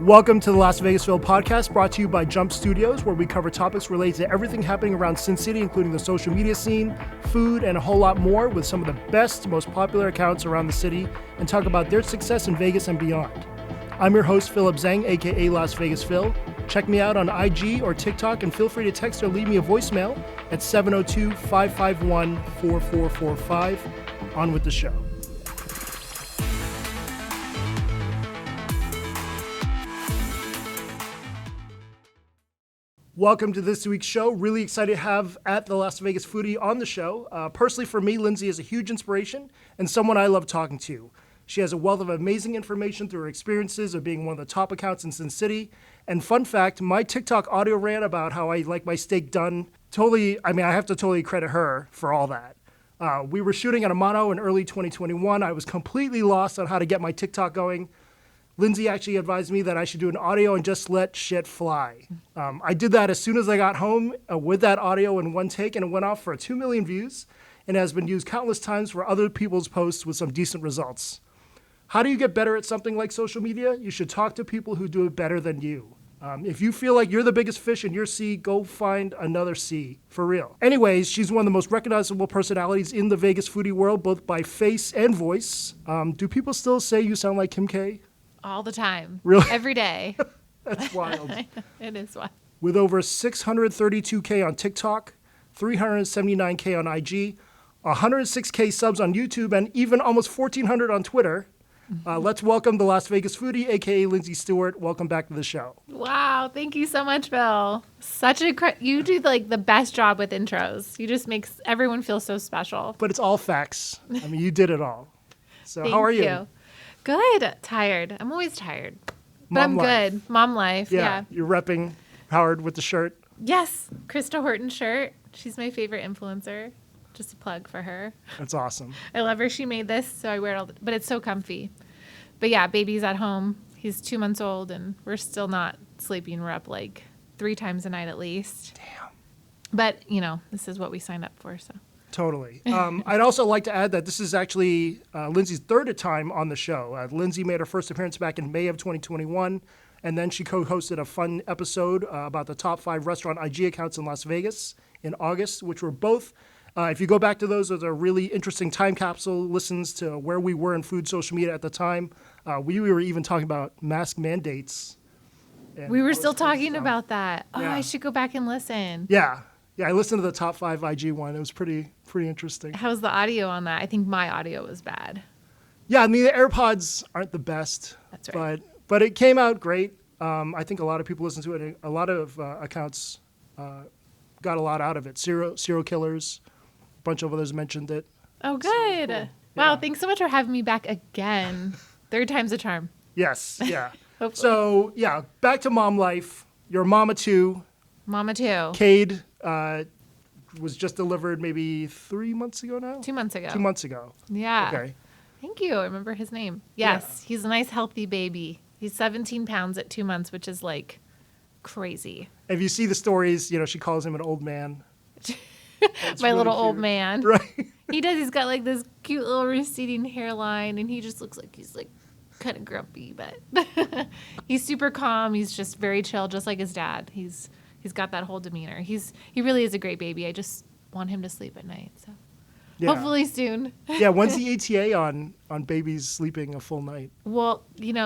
Welcome to the Las Vegasville podcast, brought to you by Jump Studios, where we cover topics related to everything happening around Sin City, including the social media scene, food, and a whole lot more, with some of the best, most popular accounts around the city, and talk about their success in Vegas and beyond. I'm your host, Philip Zhang, aka Las Vegas Phil. Check me out on IG or TikTok, and feel free to text or leave me a voicemail at 702-551-4445. On with the show. Welcome to this week's show. Really excited to have at the Las Vegas Foodie on the show. Personally, for me, Lindsay is a huge inspiration and someone I love talking to. She has a wealth of amazing information through her experiences of being one of the top accounts in Sin City. And fun fact, my TikTok audio rant about how I like my steak done, I have to totally credit her for all that. We were shooting at Amano in early 2021. I was completely lost on how to get my TikTok going. Lindsay actually advised me that I should do an audio and just let shit fly. I did that as soon as I got home with that audio in one take, and it went off for 2 million views and has been used countless times for other people's posts with some decent results. How do you get better at something like social media? You should talk to people who do it better than you. If you feel like you're the biggest fish in your sea, go find another sea, for real. Anyways, she's one of the most recognizable personalities in the Vegas foodie world, both by face and voice. Do people still say you sound like Kim K? All the time. Really? Every day. That's wild. It is wild. With over 632K on TikTok, 379K on IG, 106K subs on YouTube, and even almost 1,400 on Twitter. Let's welcome the Las Vegas Foodie, a.k.a. Lindsay Stewart. Welcome back to the show. Wow. Thank you so much, Bill. You do like the best job with intros. You just make everyone feel so special. But it's all facts. I mean, you did it all. So how are you? Good. Tired. I'm always tired. But Mom I'm life. good. Mom life. Yeah. You're repping Howard with the shirt. Yes. Krista Horton shirt. She's my favorite influencer. Just a plug for her. That's awesome. I love her. She made this, so I wear it but it's so comfy. But yeah, baby's at home. He's 2 months old, and we're still not sleeping. We're up like 3 times a night at least. Damn. But, this is what we signed up for, so. Totally. I'd also like to add that this is actually Lindsay's third time on the show. Lindsay made her first appearance back in May of 2021, and then she co-hosted a fun episode about the top 5 restaurant IG accounts in Las Vegas in August, which were both, if you go back to those are really interesting time capsule listens to where we were in food social media at the time. We were even talking about mask mandates. We were still talking about that. Oh, Yeah. I should go back and listen. Yeah, I listened to the top 5 IG one. It was pretty interesting. How's the audio on that? I think my audio was bad. Yeah, I mean, the AirPods aren't the best. That's right. But it came out great. I think a lot of people listened to it. And a lot of accounts got a lot out of it. Serial Killers, a bunch of others mentioned it. Oh, good. Cool. Wow, Yeah. Thanks so much for having me back again. 3rd time's a charm. Yes, yeah. Hopefully. So, yeah, back to mom life. You're a mama too. Mama too. Cade was just delivered maybe 3 months ago now? 2 months ago. 2 months ago. Yeah. Okay. Thank you. I remember his name. Yes. He's a nice, healthy baby. He's 17 pounds at 2 months, which is like crazy. If you see the stories, she calls him an old man. It's My really little old cute. man. Right. He does. He's got like this cute little receding hairline, and he just looks like he's like kind of grumpy, but he's super calm. He's just very chill, just like his dad. He's got that whole demeanor. He really is a great baby. I just want him to sleep at night. So Yeah. hopefully soon. Yeah, when's the ATA on babies sleeping a full night? Well,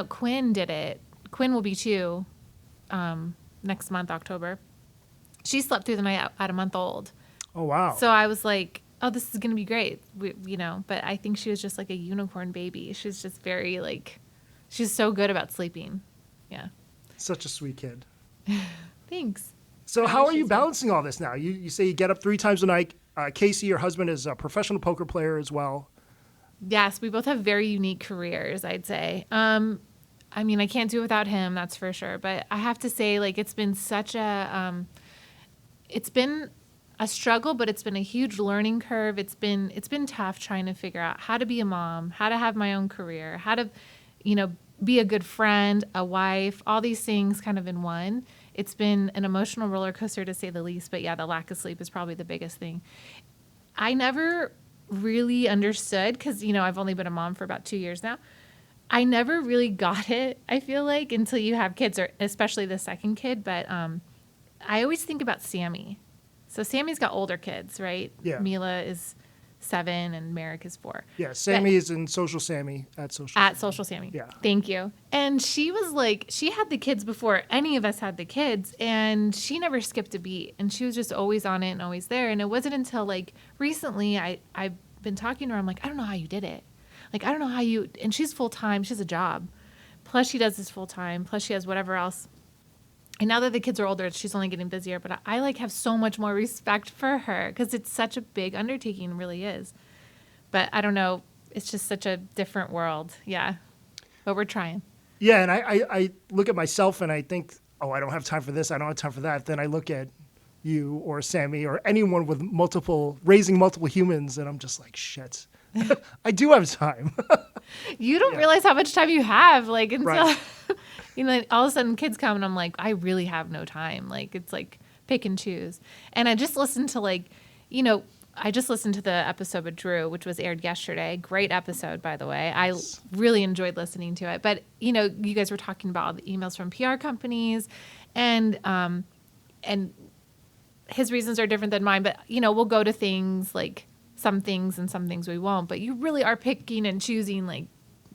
Quinn did it. Quinn will be 2 next month, October. She slept through the night at a month old. Oh, wow. So I was like, oh, this is going to be great. But I think she was just like a unicorn baby. She's just very she's so good about sleeping. Yeah. Such a sweet kid. Thanks. So I how wish are you she's- balancing all this now? You say you get up 3 times a night. Casey, your husband, is a professional poker player as well. Yes, we both have very unique careers, I'd say. I can't do it without him, that's for sure. But I have to say, it's been such it's been a struggle, but it's been a huge learning curve. It's been tough trying to figure out how to be a mom, how to have my own career, how to, be a good friend, a wife, all these things kind of in one. It's been an emotional roller coaster to say the least. But yeah, the lack of sleep is probably the biggest thing. I never really understood because, I've only been a mom for about 2 years now. I never really got it, I feel like, until you have kids, or especially the second kid. But I always think about Sammy. So Sammy's got older kids, right? Yeah. Mila is 7 and Merrick is 4. Yeah, Sammy is in Social Sammy at Social. At Social Sammy. Yeah. Thank you. And she was like, she had the kids before any of us had the kids, and she never skipped a beat. And she was just always on it and always there. And it wasn't until like recently I've been talking to her. I'm like, I don't know how you did it. Like, I don't know how you, and she's full time. She has a job. Plus she does this full time. Plus she has whatever else. And now that the kids are older, she's only getting busier. But I like have so much more respect for her because it's such a big undertaking, it really is. But I don't know. It's just such a different world. Yeah. But we're trying. Yeah, and I look at myself and I think, oh, I don't have time for this. I don't have time for that. Then I look at you or Sammy or anyone with raising multiple humans, and I'm just like, shit. I do have time. You don't realize how much time you have, like, until, Right. you know, all of a sudden kids come and I'm like, I really have no time. Like, it's like pick and choose. And I just listened to I just listened to the episode with Drew, which was aired yesterday. Great episode, by the way. I really enjoyed listening to it. But, you know, you guys were talking about all the emails from PR companies, and his reasons are different than mine. But, you know, we'll go to things like some things and some things we won't. But you really are picking and choosing like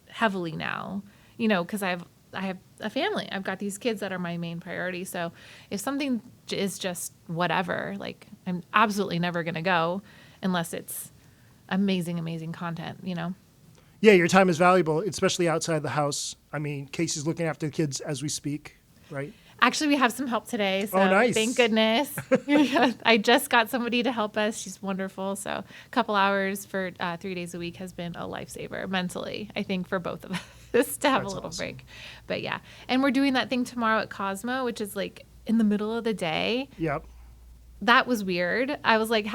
heavily now, you know, because I have a family. I've got these kids that are my main priority. So if something is just whatever, like I'm absolutely never going to go unless it's amazing, amazing content, you know? Yeah, your time is valuable, especially outside the house. I mean, Casey's looking after the kids as we speak, right? Actually, we have some help today. So Oh, nice. Thank goodness. I just got somebody to help us. She's wonderful. So a couple hours for 3 days a week has been a lifesaver mentally, I think, for both of us to have That's a little awesome. break. But yeah. And we're doing that thing tomorrow at Cosmo, which is like in the middle of the day. Yep. That was weird. I was like,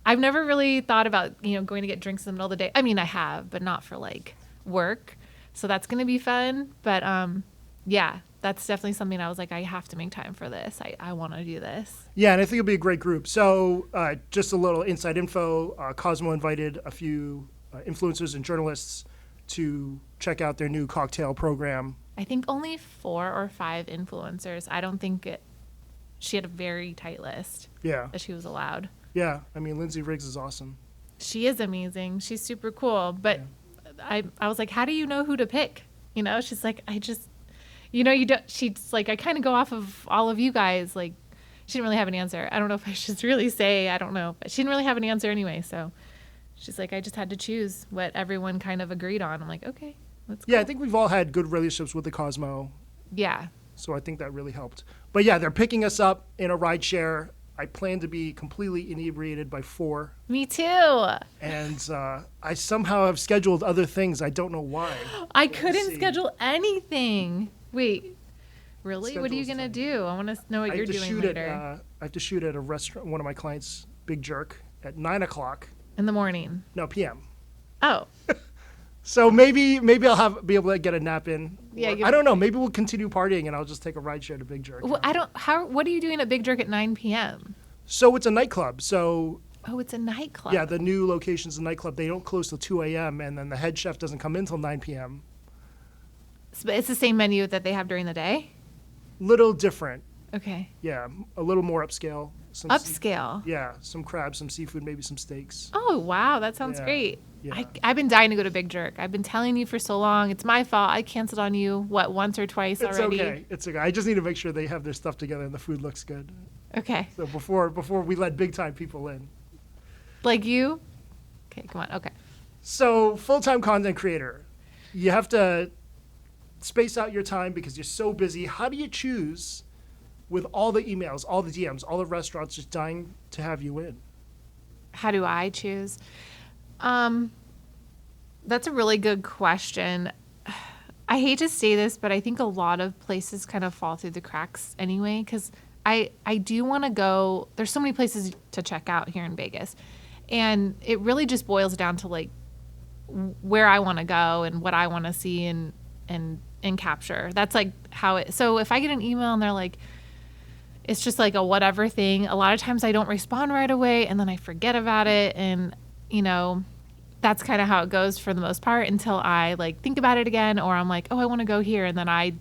I've never really thought about, you know, going to get drinks in the middle of the day. I mean, I have, but not for like work. So that's going to be fun. But yeah, that's definitely something I was like, I have to make time for this. I want to do this. Yeah, and I think it'll be a great group. So just a little inside info. Cosmo invited a few influencers and journalists to check out their new cocktail program. I think only 4 or 5 influencers. I don't think she had a very tight list Yeah. that she was allowed. Yeah. I mean, Lindsay Riggs is awesome. She is amazing. She's super cool. But I was like, how do you know who to pick? You know, she's like, you don't, she's like, I kind of go off of all of you guys. Like, she didn't really have an answer. I don't know if I should really say, I don't know, but she didn't really have an answer anyway. So she's like, I just had to choose what everyone kind of agreed on. I'm like, okay, let's go. Yeah, I think we've all had good relationships with the Cosmo. Yeah. So I think that really helped. But yeah, they're picking us up in a ride share. I plan to be completely inebriated by 4. Me too. And I somehow have scheduled other things. I don't know why. I couldn't see. schedule anything. Wait, really? What are you Schedule's going to fine. do? I want to know what I you're have to doing shoot later. I have to shoot at a restaurant, one of my clients, Big Jerk, at 9 o'clock. In the morning. No, p.m. Oh, So maybe I'll be able to get a nap in. Yeah, Or, you- I don't know. Maybe we'll continue partying and I'll just take a ride share to Big Jerk. well, what are you doing at Big Jerk at 9 p.m.? So it's a nightclub. So Oh, it's a nightclub. yeah, the new location's a nightclub. They don't close till 2 a.m. and then the head chef doesn't come in till 9 p.m. But it's the same menu that they have during the day? Little different. Okay. Yeah, a little more upscale. Some Upscale. yeah, some crabs, some seafood, maybe some steaks. Oh, wow. That sounds Yeah, great. yeah. I've been dying to go to Big Jerk. I've been telling you for so long. It's my fault. I canceled on you, once or twice It's already? okay. It's okay. I just need to make sure they have their stuff together and the food looks good. Okay. So before we let big time people in. Like you? Okay, come on. Okay. So full-time content creator, you have to space out your time because you're so busy. How do you choose with all the emails, all the DMs, all the restaurants just dying to have you in? How do I choose? That's a really good question. I hate to say this, but I think a lot of places kind of fall through the cracks anyway, because I do want to go. There's so many places to check out here in Vegas, and it really just boils down to like where I want to go and what I want to see and capture. That's like how it. So if I get an email and they're like, it's just like a whatever thing, a lot of times I don't respond right away, and then I forget about it, and you know, that's kind of how it goes for the most part until I like think about it again, or I'm like, oh, I want to go here. And then I,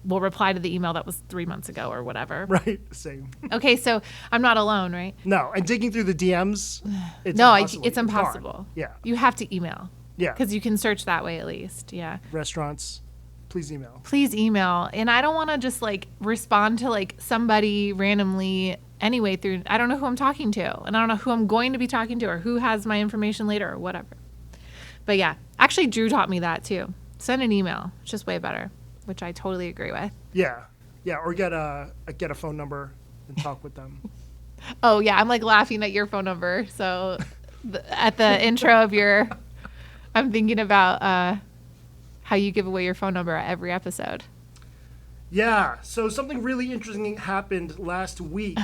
will reply to the email that was 3 months ago or whatever. Right. Same. Okay. So I'm not alone, right? No. And digging through the DMs, it's No, impossible. it's impossible. Gone. Yeah. You have to email. Yeah. Because you can search that way at least. Yeah. Restaurants, please email. Please email. And I don't want to just like respond to like somebody randomly anyway through, I don't know who I'm talking to. And I don't know who I'm going to be talking to or who has my information later or whatever. But yeah, actually Drew taught me that too. Send an email. It's just way better, which I totally agree with. Yeah. Yeah. Or get a phone number and talk with them. Oh yeah, I'm like laughing at your phone number. So at the intro of I'm thinking about how you give away your phone number at every episode. Yeah. So something really interesting happened last week.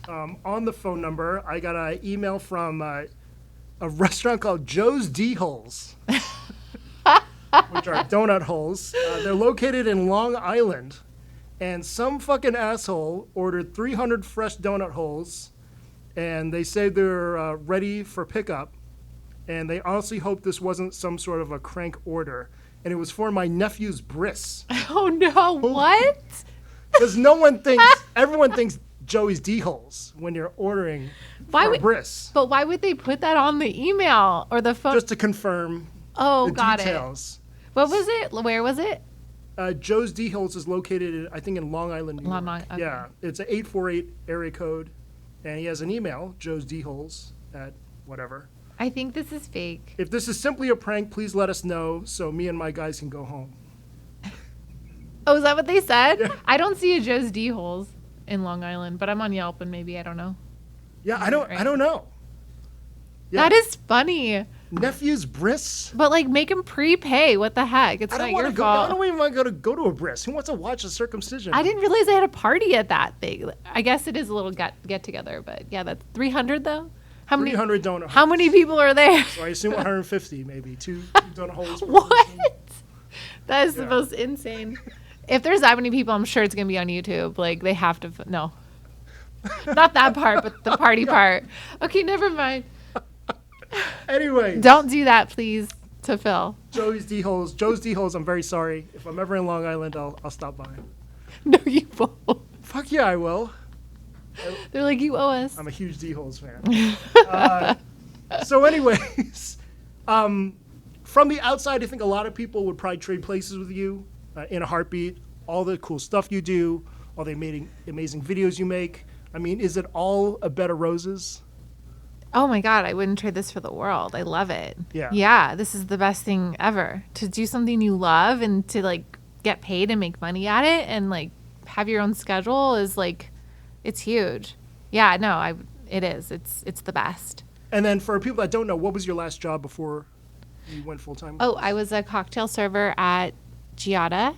On the phone number, I got an email from a restaurant called Joe's D Holes, which are donut holes. They're located in Long Island. And some fucking asshole ordered 300 fresh donut holes, and they say they're ready for pickup. And they honestly hope this wasn't some sort of a crank order. And it was for my nephew's bris. Oh no, what? Because everyone thinks Joey's D-holes when you're ordering for a bris. But why would they put that on the email or the phone? Just to confirm the got details. What was it? Where was it? Joe's D-holes is located, I think, in Long Island, New York. Okay. Yeah, it's an 848 area code. And he has an email, Joe's D-holes at whatever. I think this is fake. If this is simply a prank, please let us know so me and my guys can go home. Oh, is that what they said? Yeah. I don't see a Joe's D Holes in Long Island, but I'm on Yelp and maybe I don't know. Yeah, I don't know. Yeah. That is funny. Nephew's bris? But like make him prepay. What the heck? It's not your fault. I don't even want to go to a bris. Who wants to watch a circumcision? I didn't realize they had a party at that thing. I guess it is a little get together, but yeah, that's 300 though. How many 300 donut holes. How many people are there? So I assume 150 maybe. Two donut holes. What? That is the most insane. If there's that many people, I'm sure it's gonna be on YouTube. Like they have to. No, not that part, but the party part. Okay, never mind. Anyway. Don't do that, please, to Phil. Joe's D-holes. I'm very sorry. If I'm ever in Long Island, I'll stop by. No, you won't. Fuck yeah, I will. They're like, you owe us. I'm a huge D-holes fan. So anyways, from the outside, I think a lot of people would probably trade places with you in a heartbeat. All the cool stuff you do, all the amazing videos you make. I mean, is it all a bed of roses? Oh my God, I wouldn't trade this for the world. I love it. Yeah. Yeah, this is the best thing ever. To do something you love and to like get paid and make money at it and like have your own schedule is like, it's huge. Yeah, no, it is. It's the best. And then for people that don't know, what was your last job before you went full-time? Oh, I was a cocktail server at Giada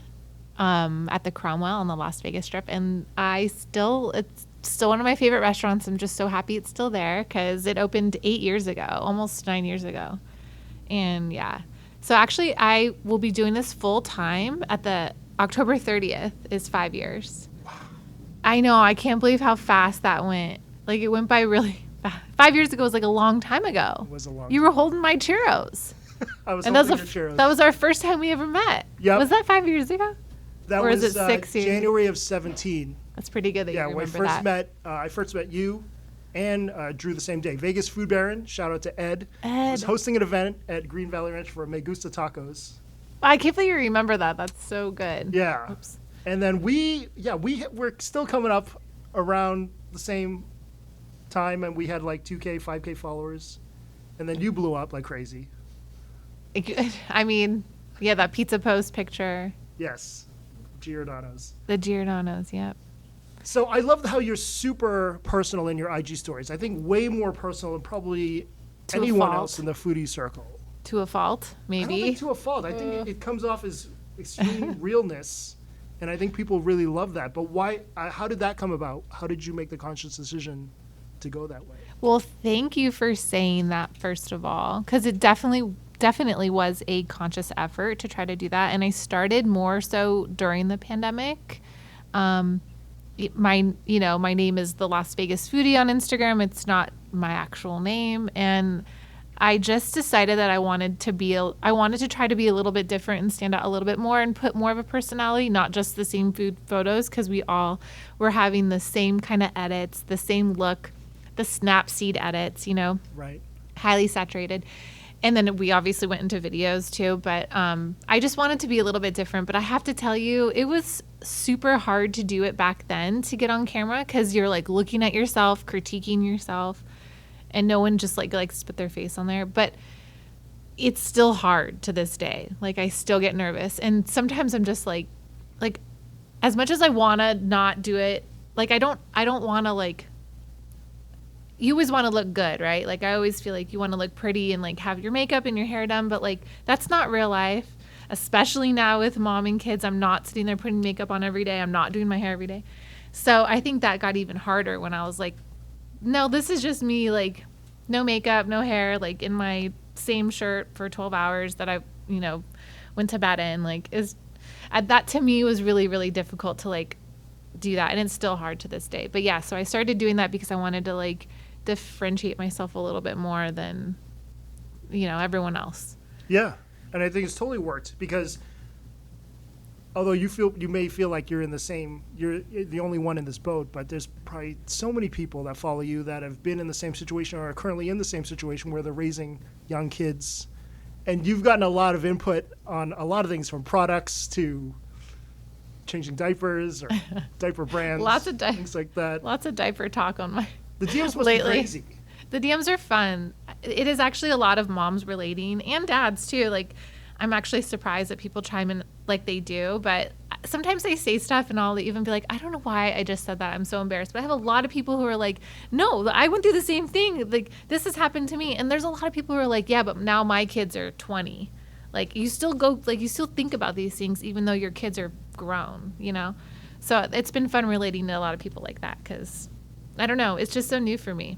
at the Cromwell on the Las Vegas Strip. And it's still one of my favorite restaurants. I'm just so happy it's still there because it opened 8 years ago, almost 9 years ago. And yeah. So actually, I will be doing this full time at the October 30th is 5 years. I know. I can't believe how fast that went. Like, it went by really fast. 5 years ago was like a long time ago. It was a long You were holding my churros. I was And holding your churros. that was our first time we ever met. Yep. Was that 5 years ago? That or was is it 6 years? January of 17. That's pretty good that Yeah, you when remember I first met you and Drew the same day. Vegas Food Baron, shout out to Ed. Ed. Was hosting an event at Green Valley Ranch for Me Gusta Tacos. I can't believe you remember that. That's so good. Yeah. Oops. And then we're still coming up around the same time, and we had like 2K, 5K followers. And then you blew up like crazy. I mean, yeah, that pizza post picture. Yes. Giordano's. The Giordano's, yep. So I love how you're super personal in your IG stories. I think way more personal than probably To a anyone fault. else in the foodie circle. To a fault, I don't maybe. think to a fault. I think it comes off as extreme realness, and I think people really love that. But why? How did that come about? How did you make the conscious decision to go that way? Well, thank you for saying that, first of all, because it definitely was a conscious effort to try to do that. And I started more so during the pandemic. My name is the Las Vegas Foodie on Instagram. It's not my actual name. And I just decided that I wanted to try to be a little bit different and stand out a little bit more and put more of a personality, not just the same food photos, because we all were having the same kind of edits, the same look, the Snapseed edits, Right. highly saturated. And then we obviously went into videos too, but I just wanted to be a little bit different. But I have to tell you, it was super hard to do it back then, to get on camera, because you're like looking at yourself, critiquing yourself, and no one just like likes to put their face on there. But it's still hard to this day. Like, I still get nervous, and sometimes I'm just like as much as I want to not do it, like I don't want to, like, you always want to look good, right? Like, I always feel like you want to look pretty and like have your makeup and your hair done, but like that's not real life, especially now with mom and kids. I'm not sitting there putting makeup on every day. I'm not doing my hair every day. So I think that got even harder when I was like, no, this is just me, like, no makeup, no hair, like in my same shirt for 12 hours that I, went to bed in. Like, that to me was really, really difficult to like do that. And it's still hard to this day. But yeah, so I started doing that because I wanted to like differentiate myself a little bit more than, everyone else. Yeah. And I think it's totally worked, because although you may feel like you're the only one in this boat, but there's probably so many people that follow you that have been in the same situation or are currently in the same situation where they're raising young kids. And you've gotten a lot of input on a lot of things, from products to changing diapers or diaper brands, things like that. Lots of diaper talk on my The DMs must lately. be crazy. The DMs are fun. It is actually a lot of moms relating, and dads too. Like, I'm actually surprised that people chime in like they do, but sometimes they say stuff and I'll even be like, I don't know why I just said that. I'm so embarrassed. But I have a lot of people who are like, no, I went through the same thing. Like, this has happened to me. And there's a lot of people who are like, yeah, but now my kids are 20. Like, you still think about these things even though your kids are grown, So it's been fun relating to a lot of people like that, because I don't know, it's just so new for me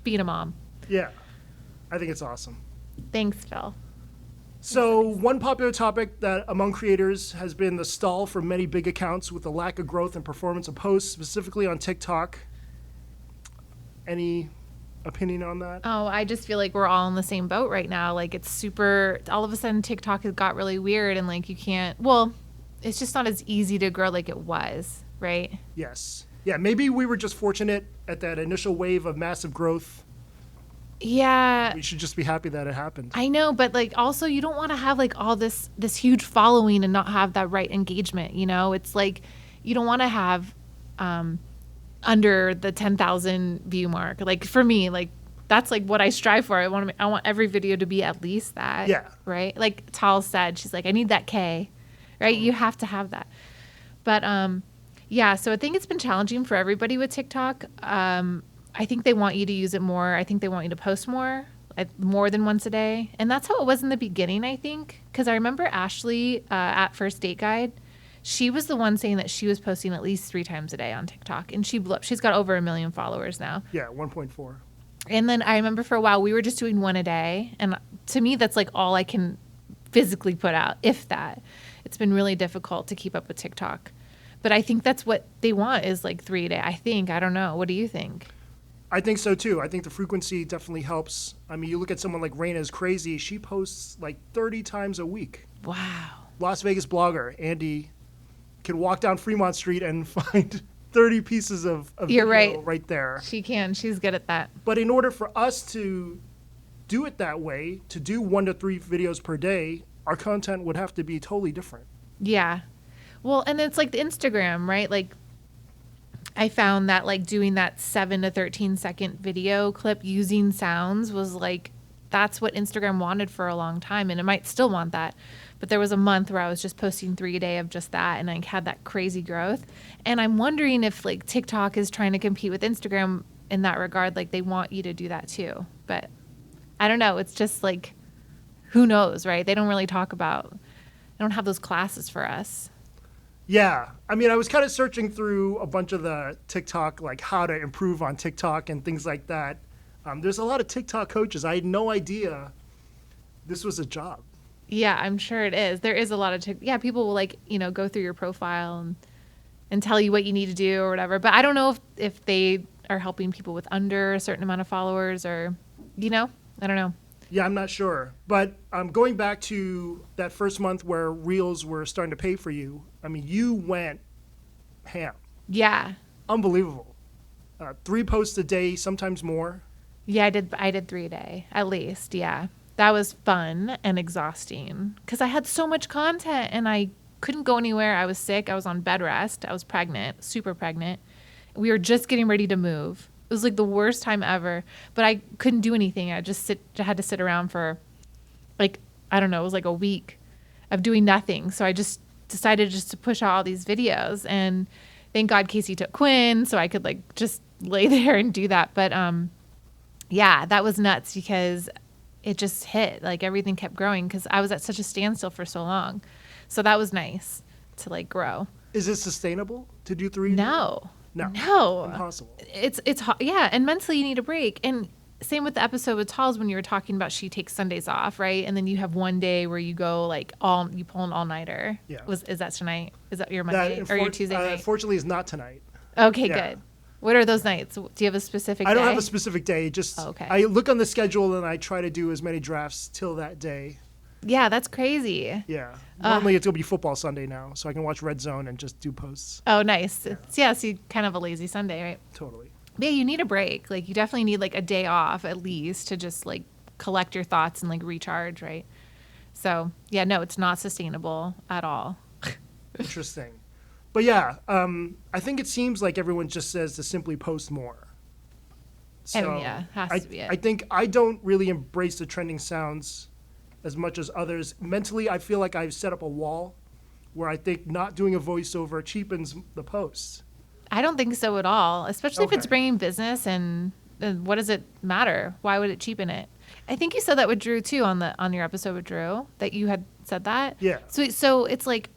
being a mom. Yeah. I think it's awesome. Thanks, Phil. So one popular topic that among creators has been the stall for many big accounts with the lack of growth and performance of posts, specifically on TikTok. Any opinion on that? Oh, I just feel like we're all in the same boat right now. Like, it's super, all of a sudden TikTok has got really weird, and like it's just not as easy to grow like it was, right? Yes. Yeah, maybe we were just fortunate at that initial wave of massive growth. Yeah. We should just be happy that it happened. I know, but like also you don't want to have like all this huge following and not have that right engagement, It's like you don't want to have under the 10,000 view mark. Like, for me, like that's like what I strive for. I want every video to be at least that. Yeah. Right? Like Tal said, she's like, I need that K. Right? You have to have that. But yeah, so I think it's been challenging for everybody with TikTok. I think they want you to use it more. I think they want you to post more than once a day. And that's how it was in the beginning, I think. Because I remember Ashley at First Date Guide, she was the one saying that she was posting at least 3 times a day on TikTok. And she blew up. She's got over 1 million followers now. Yeah, 1.4. And then I remember for a while we were just doing 1 a day. And to me, that's like all I can physically put out, if that. It's been really difficult to keep up with TikTok. But I think that's what they want, is like 3 a day. I don't know. What do you think? I think so too. I think the frequency definitely helps. I mean, you look at someone like Raina is crazy. She posts like 30 times a week. Wow. Las Vegas blogger Andy can walk down Fremont Street and find 30 pieces of You're video right there. She can. She's good at that. But in order for us to do it that way, to do 1 to 3 videos per day, our content would have to be totally different. Yeah. Well, and it's like the Instagram, right? Like, I found that like doing that 7 to 13 second video clip using sounds was like, that's what Instagram wanted for a long time. And it might still want that. But there was a month where I was just posting 3 a day of just that. And I had that crazy growth. And I'm wondering if like TikTok is trying to compete with Instagram in that regard. Like, they want you to do that too. But I don't know. It's just like, who knows, right? They don't really talk about, they don't have those classes for us. Yeah. I mean, I was kind of searching through a bunch of the TikTok, like how to improve on TikTok and things like that. There's a lot of TikTok coaches. I had no idea this was a job. Yeah, I'm sure it is. There is a lot of, people will like, go through your profile and tell you what you need to do or whatever. But I don't know if they are helping people with under a certain amount of followers or, I don't know. Yeah, I'm not sure. But going back to that first month where Reels were starting to pay for you, I mean, you went ham. Yeah. Unbelievable. 3 posts a day, sometimes more. Yeah, I did 3 a day at least. Yeah. That was fun and exhausting because I had so much content and I couldn't go anywhere. I was sick. I was on bed rest. I was pregnant, super pregnant. We were just getting ready to move. It was like the worst time ever, but I couldn't do anything. I had to sit around for like, I don't know, it was like a week of doing nothing. So I just decided just to push out all these videos, and thank God Casey took Quinn so I could like just lay there and do that. But yeah, that was nuts because it just hit, like everything kept growing because I was at such a standstill for so long. So that was nice to like grow. Is it sustainable to do 3? No. No. Impossible. It's hot. Yeah. And mentally you need a break. And same with the episode with Talls when you were talking about she takes Sundays off, right? And then you have one day where you go like you pull an all-nighter. Yeah. Is that tonight? Is that your Monday or your Tuesday night? Unfortunately, is not tonight. Okay, Yeah. good. What are those nights? Do you have a specific day? I don't have a specific day. Just okay. I look on the schedule and I try to do as many drafts till that day. Yeah, that's crazy. Yeah. Normally it's gonna be football Sunday now, so I can watch Red Zone and just do posts. Oh, nice. Yeah, so kind of a lazy Sunday, right? Totally. But yeah, you need a break. Like you definitely need like a day off at least to just like collect your thoughts and like recharge, right? So yeah, no, it's not sustainable at all. Interesting. But yeah, I think it seems like everyone just says to simply post more. So yeah, has to be it. I think I don't really embrace the trending sounds as much as others. Mentally, I feel like I've set up a wall where I think not doing a voiceover cheapens the post. I don't think so at all, especially if it's Okay. bringing business and what does it matter? Why would it cheapen it? I think you said that with Drew too on your episode with Drew, that you had said that. Yeah. So it's like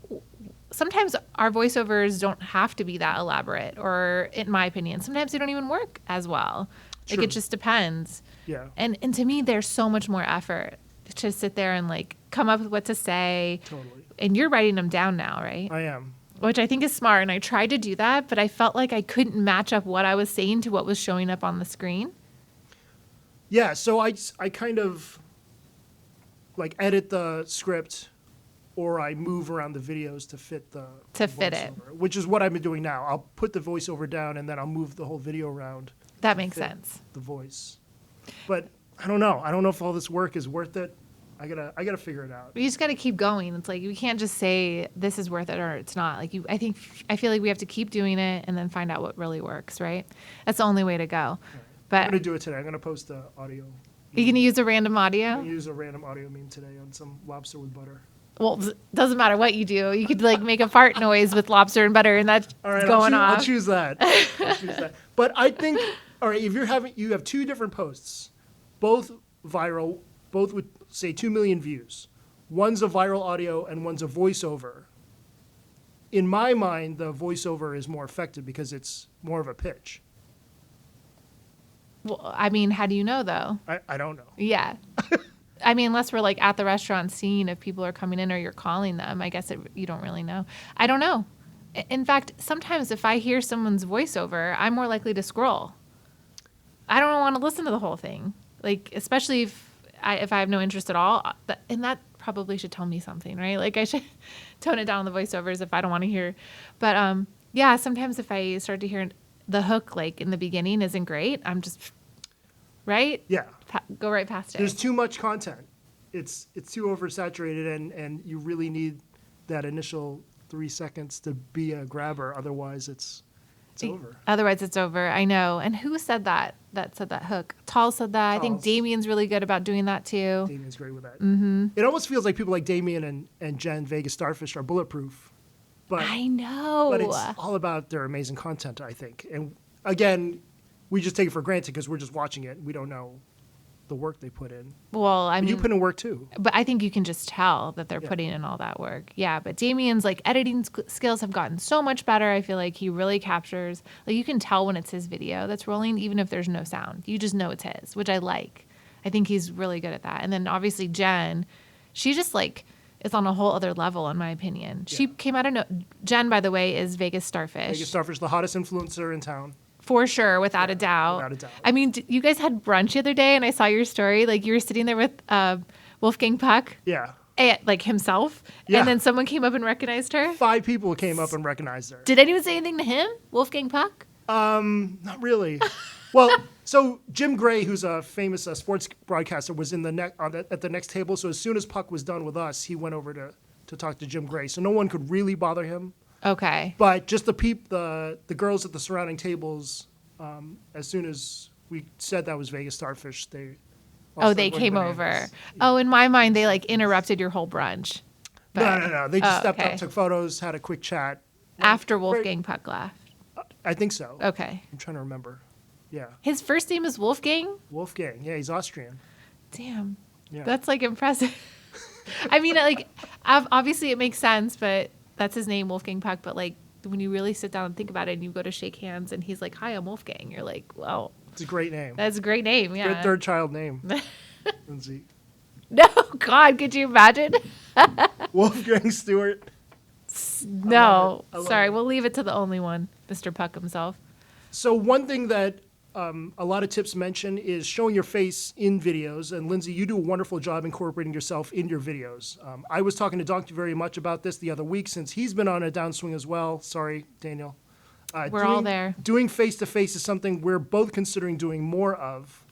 sometimes our voiceovers don't have to be that elaborate, or in my opinion, sometimes they don't even work as well. Like True. it just depends. Yeah. And to me, there's so much more effort to sit there and like come up with what to say. Totally. And you're writing them down now, right? I am. Which I think is smart. And I tried to do that, but I felt like I couldn't match up what I was saying to what was showing up on the screen. Yeah, so I kind of like edit the script, or I move around the videos to fit the To fit it. voiceover, which is what I've been doing now. I'll put the voiceover down and then I'll move the whole video around That makes fit sense. the voice. But I don't know. I don't know if all this work is worth it. I gotta figure it out. You just got to keep going. It's like you can't just say this is worth it or it's not. Like I feel like we have to keep doing it and then find out what really works, right? That's the only way to go. I'm But gonna do it today. I'm gonna post the audio. you can use a random I'm audio. gonna use a random audio meme today on some lobster with butter. Well, it doesn't matter what you do. You could like make a fart noise with lobster and butter, and that's All right, going I'll off. choose that. I'll choose that. But I think, all right, if you have 2 different posts, both viral, both with say 2 million views. One's a viral audio and one's a voiceover. In my mind, the voiceover is more effective because it's more of a pitch. Well, I mean, how do you know though? I don't know. Yeah. I mean, unless we're like at the restaurant seeing if people are coming in or you're calling them, I guess you don't really know. I don't know. In fact, sometimes if I hear someone's voiceover, I'm more likely to scroll. I don't want to listen to the whole thing, like especially if I have no interest at all. And that probably should tell me something, right? Like I should tone it down on the voiceovers if I don't want to hear. But yeah, sometimes if I start to hear the hook like in the beginning isn't great, I'm just right. Yeah. Go right past it. There's too much content. It's too oversaturated, and you really need that initial 3 seconds to be a grabber. Otherwise, it's over. Otherwise, it's over. I know. And who said that? That said that hook. Tall said that. I think Talls. Damien's really good about doing that too. Damien's great with that. Mm-hmm. It almost feels like people like Damien and Jen Vegas Starfish are bulletproof. But I know. But it's all about their amazing content, I think. And again, we just take it for granted because we're just watching it. We don't know the work they put in. Well, I But mean, you put in work too. but I think you can just tell that they're Yeah. putting in all that work. Yeah, but Damien's like editing skills have gotten so much better. I feel like he really captures, like you can tell when it's his video that's rolling, even if there's no sound. You just know it's his, which I like. I think he's really good at that. And then obviously Jen, she just like is on a whole other level in my opinion. She Yeah. came out of Jen, by the way, is Vegas Starfish. Vegas Starfish, the hottest influencer in town. For sure, without a doubt. without a doubt. I mean, you guys had brunch the other day, and I saw your story. Like, you were sitting there with Wolfgang Puck, Yeah. like himself, Yeah. and then someone came up and recognized her. 5 people came up and recognized her. Did anyone say anything to him, Wolfgang Puck? Not really. Well, so Jim Gray, who's a famous sports broadcaster, was in the at the next table. So as soon as Puck was done with us, he went over to talk to Jim Gray. So no one could really bother him. Okay. But just the girls at the surrounding tables, as soon as we said that was Vegas Starfish, they all Oh, they started came going over. bananas. Oh, in my mind, they like interrupted your whole brunch. No. They just stepped okay. up, took photos, had a quick chat. After Wolfgang Puck left. I think so. Okay. I'm trying to remember. Yeah. His first name is Wolfgang? Wolfgang. Yeah, he's Austrian. Damn. Yeah. That's like impressive. I mean, like, obviously it makes sense, but that's his name, Wolfgang Puck. But like, when you really sit down and think about it and you go to shake hands and he's like, hi, I'm Wolfgang. You're like, well, It's a great name. that's a great name. Yeah. Good third child name. Lindsay. No, God, could you imagine? Wolfgang Stewart. No. I love Sorry, it. we'll leave it to the only one, Mr. Puck himself. So one thing that a lot of tips mention is showing your face in videos. And Lindsay, you do a wonderful job incorporating yourself in your videos. I was talking to Donkey very much about this the other week since he's been on a downswing as well. Sorry, Daniel. We're all there. Doing face-to-face is something we're both considering doing more of.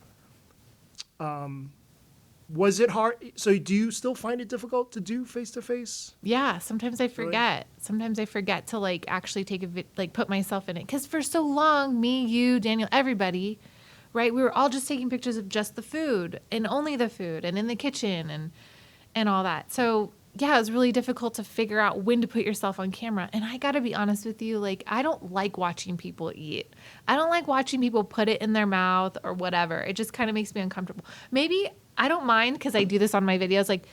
Was it hard? So do you still find it difficult to do face-to-face? Yeah, sometimes I forget. Sometimes I forget to like actually take like put myself in it. Because for so long, me, you, Daniel, everybody, right? We were all just taking pictures of just the food and only the food and in the kitchen and all that. So yeah, it was really difficult to figure out when to put yourself on camera. And I got to be honest with you, like I don't like watching people eat. I don't like watching people put it in their mouth or whatever. It just kind of makes me uncomfortable. Maybe I don't mind because I do this on my videos. Like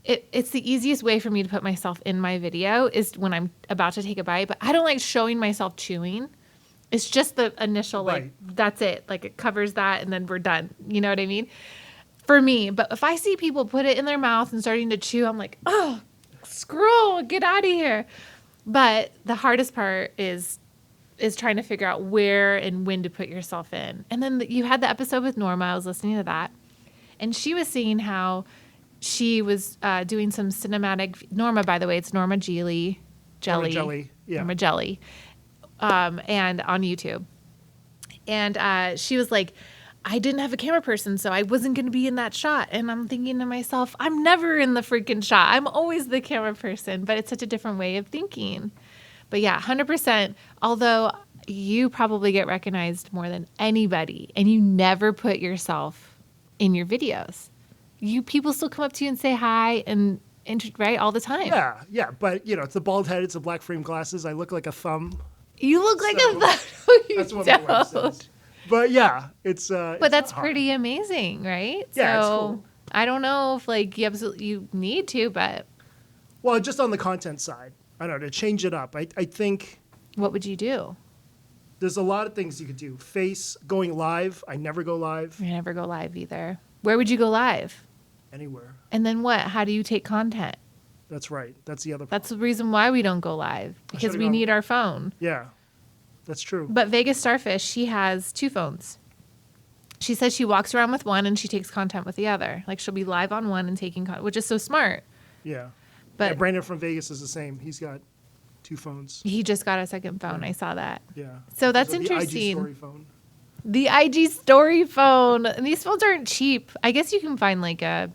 it's the easiest way for me to put myself in my video is when I'm about to take a bite, but I don't like showing myself chewing. It's just the initial, like, Right. that's it. Like it covers that and then we're done. You know what I mean? For me, but if I see people put it in their mouth and starting to chew, I'm like, oh, scroll, get out of here. But the hardest part is trying to figure out where and when to put yourself in. And then you had the episode with Norma. I was listening to that. And she was seeing how she was doing some cinematic. Norma, by the way, it's Norma Jelly. Norma Jelly, yeah. Norma Jelly. And on YouTube. And she was like, I didn't have a camera person, so I wasn't going to be in that shot. And I'm thinking to myself, I'm never in the freaking shot. I'm always the camera person, but it's such a different way of thinking. But yeah, 100%. Although you probably get recognized more than anybody, and you never put yourself in your videos. People still come up to you and say hi and right all the time. Yeah. But, it's a bald head. It's a black frame glasses. I look like a thumb. You look like So, a no, you That's what my wife don't. says. But yeah, it's But that's pretty amazing, right? Yeah, it's so cool. I don't know if like you need to, but Well, just on the content side, I don't know, to change it up. I think what would you do? there's a lot of things you could do. Going live. I never go live I never go live either. Where would you go live? anywhere. And then what? How do you take content? That's right. That's the other part. That's the reason why we don't go live, because should've we gone- need our phone. Yeah, that's true. But Vegas Starfish, she has 2 phones. She says she walks around with one and she takes content with the other. Like she'll be live on one and taking content, which is so smart. Yeah. But Yeah, Brandon from Vegas is the same. He's got 2 phones. he just got a second phone. I saw that. Yeah. So that's The IG interesting. story phone. The IG story phone. And these phones aren't cheap. I guess you can find like a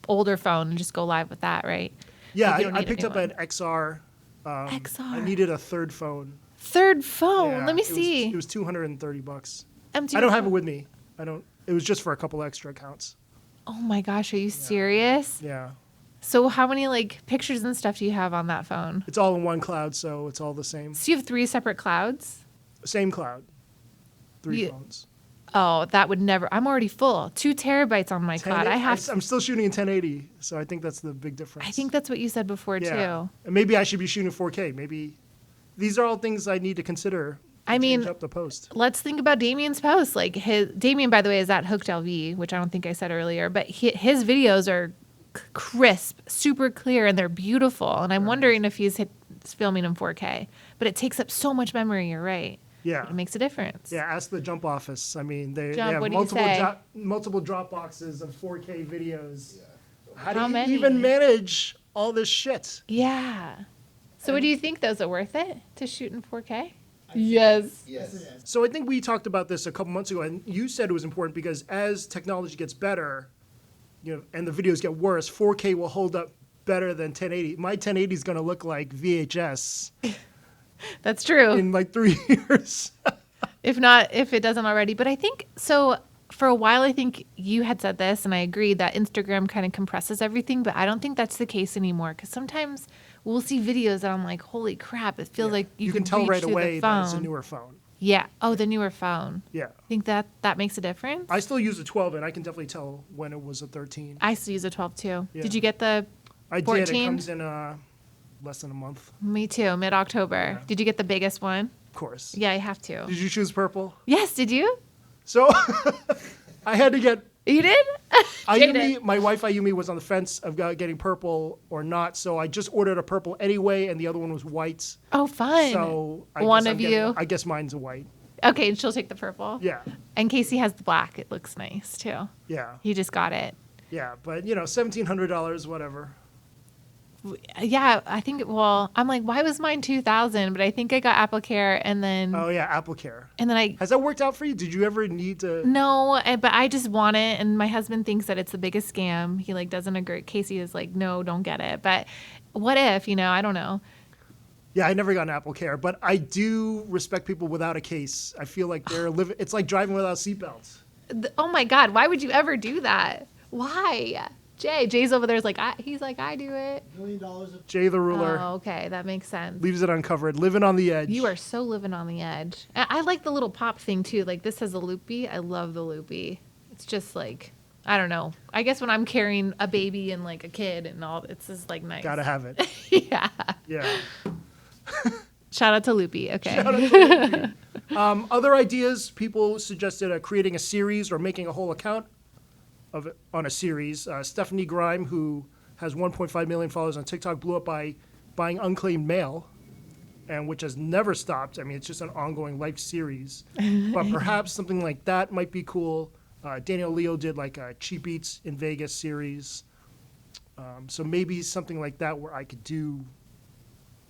older phone and just go live with that, right? Yeah, Like, you don't I need a picked new up one. an XR. XR. I needed a third phone. Third phone. Yeah, Let me it was- see. It was $230. Empty I don't have it phone. with me. It was just for a couple extra accounts. Oh my gosh, are you serious? Yeah. So how many like pictures and stuff do you have on that phone? It's all in one cloud, so it's all the same. So you have 3 separate clouds? Same cloud. 3 You- phones. Oh, that would never. I'm already full. 2 terabytes on my cloud. I'm still shooting in 1080, so I think that's the big difference. I think that's what you said before yeah. too. And maybe I should be shooting 4K. Maybe these are all things I need to consider. I mean, change up the post. Let's think about Damien's post. Like Damien, by the way, is at Hooked LV, which I don't think I said earlier, but his videos are crisp, super clear, and they're beautiful. And I'm wondering if he's filming in 4K, but it takes up so much memory. You're right. Yeah. It makes a difference. Yeah, ask the Jump office. I mean, they Jump, have what do you say? multiple drop boxes of 4K videos. How do How you many? even manage all this shit? Yeah. So what do you think? Those are worth it to shoot in 4K? Yes. Yes. So I think we talked about this a couple months ago, and you said it was important because as technology gets better, and the videos get worse, 4K will hold up better than 1080. My 1080 is going to look like VHS That's true. in like 3 years. If not, if it doesn't already. But I think so. For a while, I think you had said this, and I agreed that Instagram kind of compresses everything, but I don't think that's the case anymore. Because sometimes we'll see videos that I'm like, "Holy crap!" It feels like you can tell reach right through away the that it's a phone. newer phone. Yeah. Oh, the newer phone. Yeah. Think that makes a difference. I still use a 12, and I can definitely tell when it was a 13. I still use a 12 too. Yeah. Did you get the I did. 14? It comes in less than a month, Me too, mid-October. Yeah. Did you get the biggest one? of course. Yeah, I have to. Did you choose purple? Yes, did you? So I had to get You did? Ayumi. My wife Ayumi was on the fence of getting purple or not, so I just ordered a purple anyway, and the other one was white. Oh, fun. So I One guess of you. I guess mine's a white. Okay, and she'll take the purple. Yeah, And Casey has the black. It looks nice too. yeah, He just got it. yeah. But $1,700, whatever. Yeah, I think. Well, I'm like, why was mine 2,000? But I think I got AppleCare, and then Oh yeah, AppleCare. I. Has that worked out for you? Did you ever need to? No, but I just want it, and my husband thinks that it's the biggest scam. He doesn't agree. Casey is like, no, don't get it. But what if? I don't know. Yeah, I never got an AppleCare, but I do respect people without a case. I feel like they're living. It's like driving without seatbelts. Oh my God, why would you ever do that? Why? Jay's over there is like, he's like, I do it. $1 million of Jay the ruler Oh, okay, that makes sense. leaves it uncovered, living on the edge. You are so living on the edge. I like the little pop thing too. Like this has a loopy. I love the loopy. It's just like, I don't know. I guess when I'm carrying a baby and like a kid and all, it's just like nice. Gotta have it. Yeah. Yeah. Shout out to Loopy. Okay. Other ideas, people suggested creating a series or making a whole account of it on a series. Stephanie Grime, who has 1.5 million followers on TikTok, blew up by buying unclaimed mail, and which has never stopped. I mean, it's just an ongoing life series. But perhaps something like that might be cool. Daniel Leo did like a Cheap Eats in Vegas series. So maybe something like that where I could do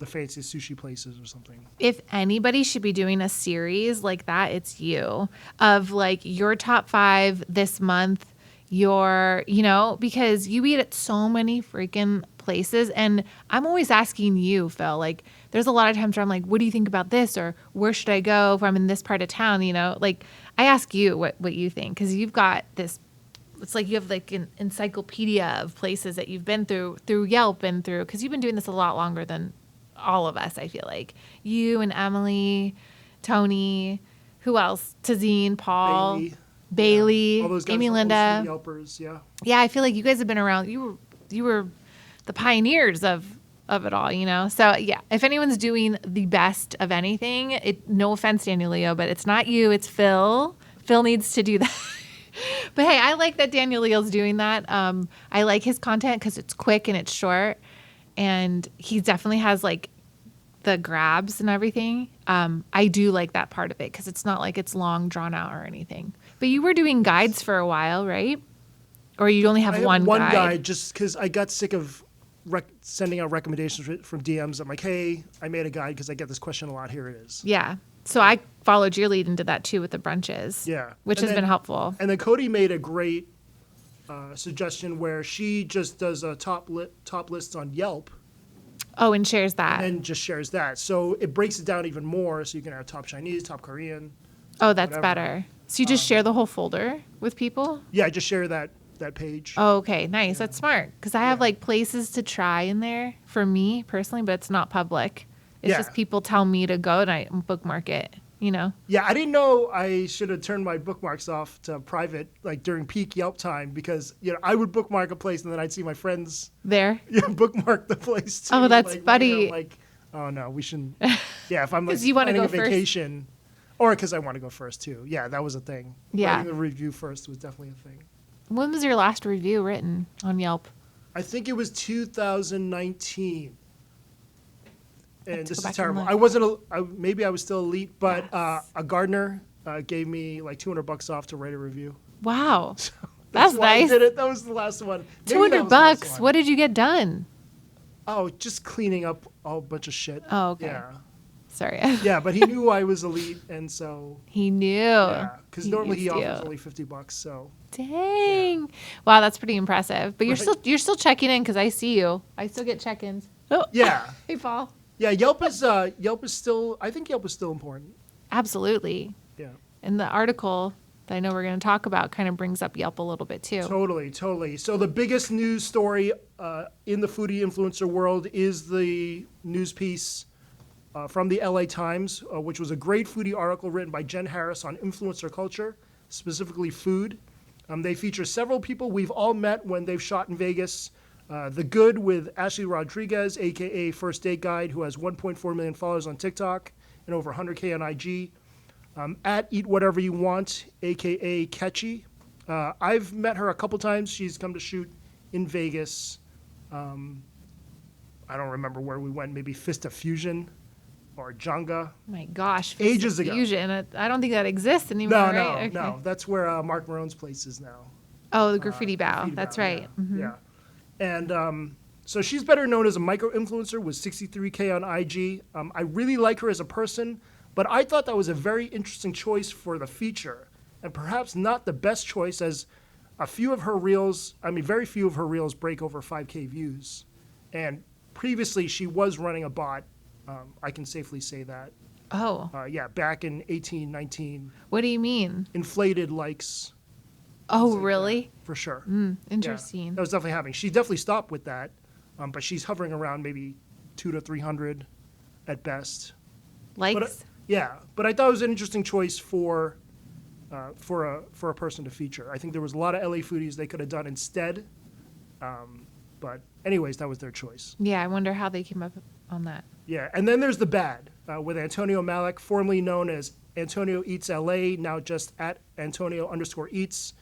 the fanciest sushi places or something. If anybody should be doing a series like that, it's you, of like your top 5 this month, because you eat at so many freaking places. And I'm always asking you, Phil, like there's a lot of times where I'm like, what do you think about this? Or where should I go if I'm in this part of town? Like I ask you what you think, because you've got this, it's like you have like an encyclopedia of places that you've been through Yelp and because you've been doing this a lot longer than all of us. I feel like you and Emily, Tony, who else? Tazine, Paul, Bailey, Yeah. All those guys, Amy, all Linda. those Yelpers, yeah. Yeah, I feel like you guys have been around. You were the pioneers of it all, So yeah, if anyone's doing the best of anything, no offense, Daniel Leo, but it's not you, it's Phil. Phil needs to do that. But hey, I like that Daniel Leo's doing that. I like his content because it's quick and it's short, and he definitely has like the grabs and everything. I do like that part of it because it's not like it's long drawn out or anything. But you were doing guides for a while, right? Or you only have I one have one guide? guide just because I got sick of sending out recommendations from DMs. I'm like, hey, I made a guide because I get this question a lot. Here it is. Yeah. So I followed your lead and did that too with the brunches. Yeah. Which And has been then- helpful. And then Cody made a great suggestion where she just does a top list on Yelp Oh, and shares that. and just shares that. So it breaks it down even more. So you can have top Chinese, top Korean. Oh, that's whatever. better. So you just share the whole folder with people? Yeah, I just share that page. Oh, okay. Nice. That's smart. Because I have like places to try in there for me personally, but it's not public. It's Yeah. just people tell me to go and I bookmark it, Yeah, I didn't know I should have turned my bookmarks off to private like during peak Yelp time because I would bookmark a place and then I'd see my friends there. bookmark the place too. Oh, that's like, funny. later, I'm like, oh no, we shouldn't. Yeah, if I'm like 'Cause you wanna planning go a first. vacation, or because I want to go first too. Yeah, that was a thing. Yeah. Writing the review first was definitely a thing. When was your last review written on Yelp? I think it was 2019. and to this go is back and terrible. look. I wasn't, maybe I was still elite, but Yes. a gardener gave me like $200 off to write a review. Wow. That's why I nice. did it. That was the last one. Maybe that 200 was the last bucks. one. What did you get done? Oh, just cleaning up a whole bunch of shit. Oh, okay. Yeah. Sorry. Yeah, but he knew I was elite, and so He knew. yeah, because normally he used you. offers only $50. So Dang. Wow, that's pretty impressive. But you're Right. still checking in because I see you. I still get check-ins. Oh. yeah, Hey, Paul. yeah. Yelp is still. I think Yelp is still important. Absolutely. Yeah, And the article that I know we're going to talk about kind of brings up Yelp a little bit too. totally. So the biggest news story in the foodie influencer world is the news piece from the LA Times, which was a great foodie article written by Jen Harris on influencer culture, specifically food. They feature several people we've all met when they've shot in Vegas. The Good with Ashley Rodriguez, aka First Date Guide, who has 1.4 million followers on TikTok and over 100K on IG. At Eat Whatever You Want, aka Ketchy. I've met her a couple times. She's come to shoot in Vegas. I don't remember where we went. Maybe Fist of Fusion or Jenga. Oh my gosh. Ages ago. Fusion. I don't think that exists anymore, No, right? Okay. no. That's where Mark Marone's place is now. Oh, the graffiti bow. Graffiti That's Bow, right. Yeah. Mhm. Yeah. And so she's better known as a micro influencer with 63K on IG. I really like her as a person, but I thought that was a very interesting choice for the feature, and perhaps not the best choice, as a few of her reels, very few of her reels break over 5K views. And previously, she was running a bot. I can safely say that. Oh, Yeah, back in 18, 19, what do you mean? inflated likes. Oh, really? For sure. Mm, Yeah, interesting. that was definitely happening. She definitely stopped with that, but she's hovering around maybe 200 to 300 at best. Likes? Yeah, but I thought it was an interesting choice for a person to feature. I think there was a lot of LA foodies they could have done instead, but anyways, that was their choice. Yeah, I wonder how they came up on that. Yeah, and then there's the bad with Antonio Malik, formerly known as Antonio Eats LA, now just at Antonio_Eats,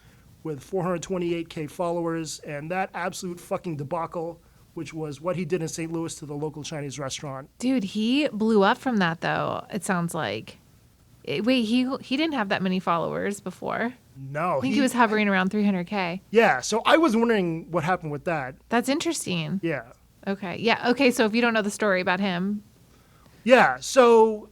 with 428K followers, and that absolute fucking debacle, which was what he did in St. Louis to the local Chinese restaurant. Dude, he blew up from that though, it sounds like. Wait, he didn't have that many followers before. No, I think he was hovering around 300K. Yeah, so I was wondering what happened with that. That's interesting. Yeah. Okay. Yeah. Okay. So if you don't know the story about him, Yeah, so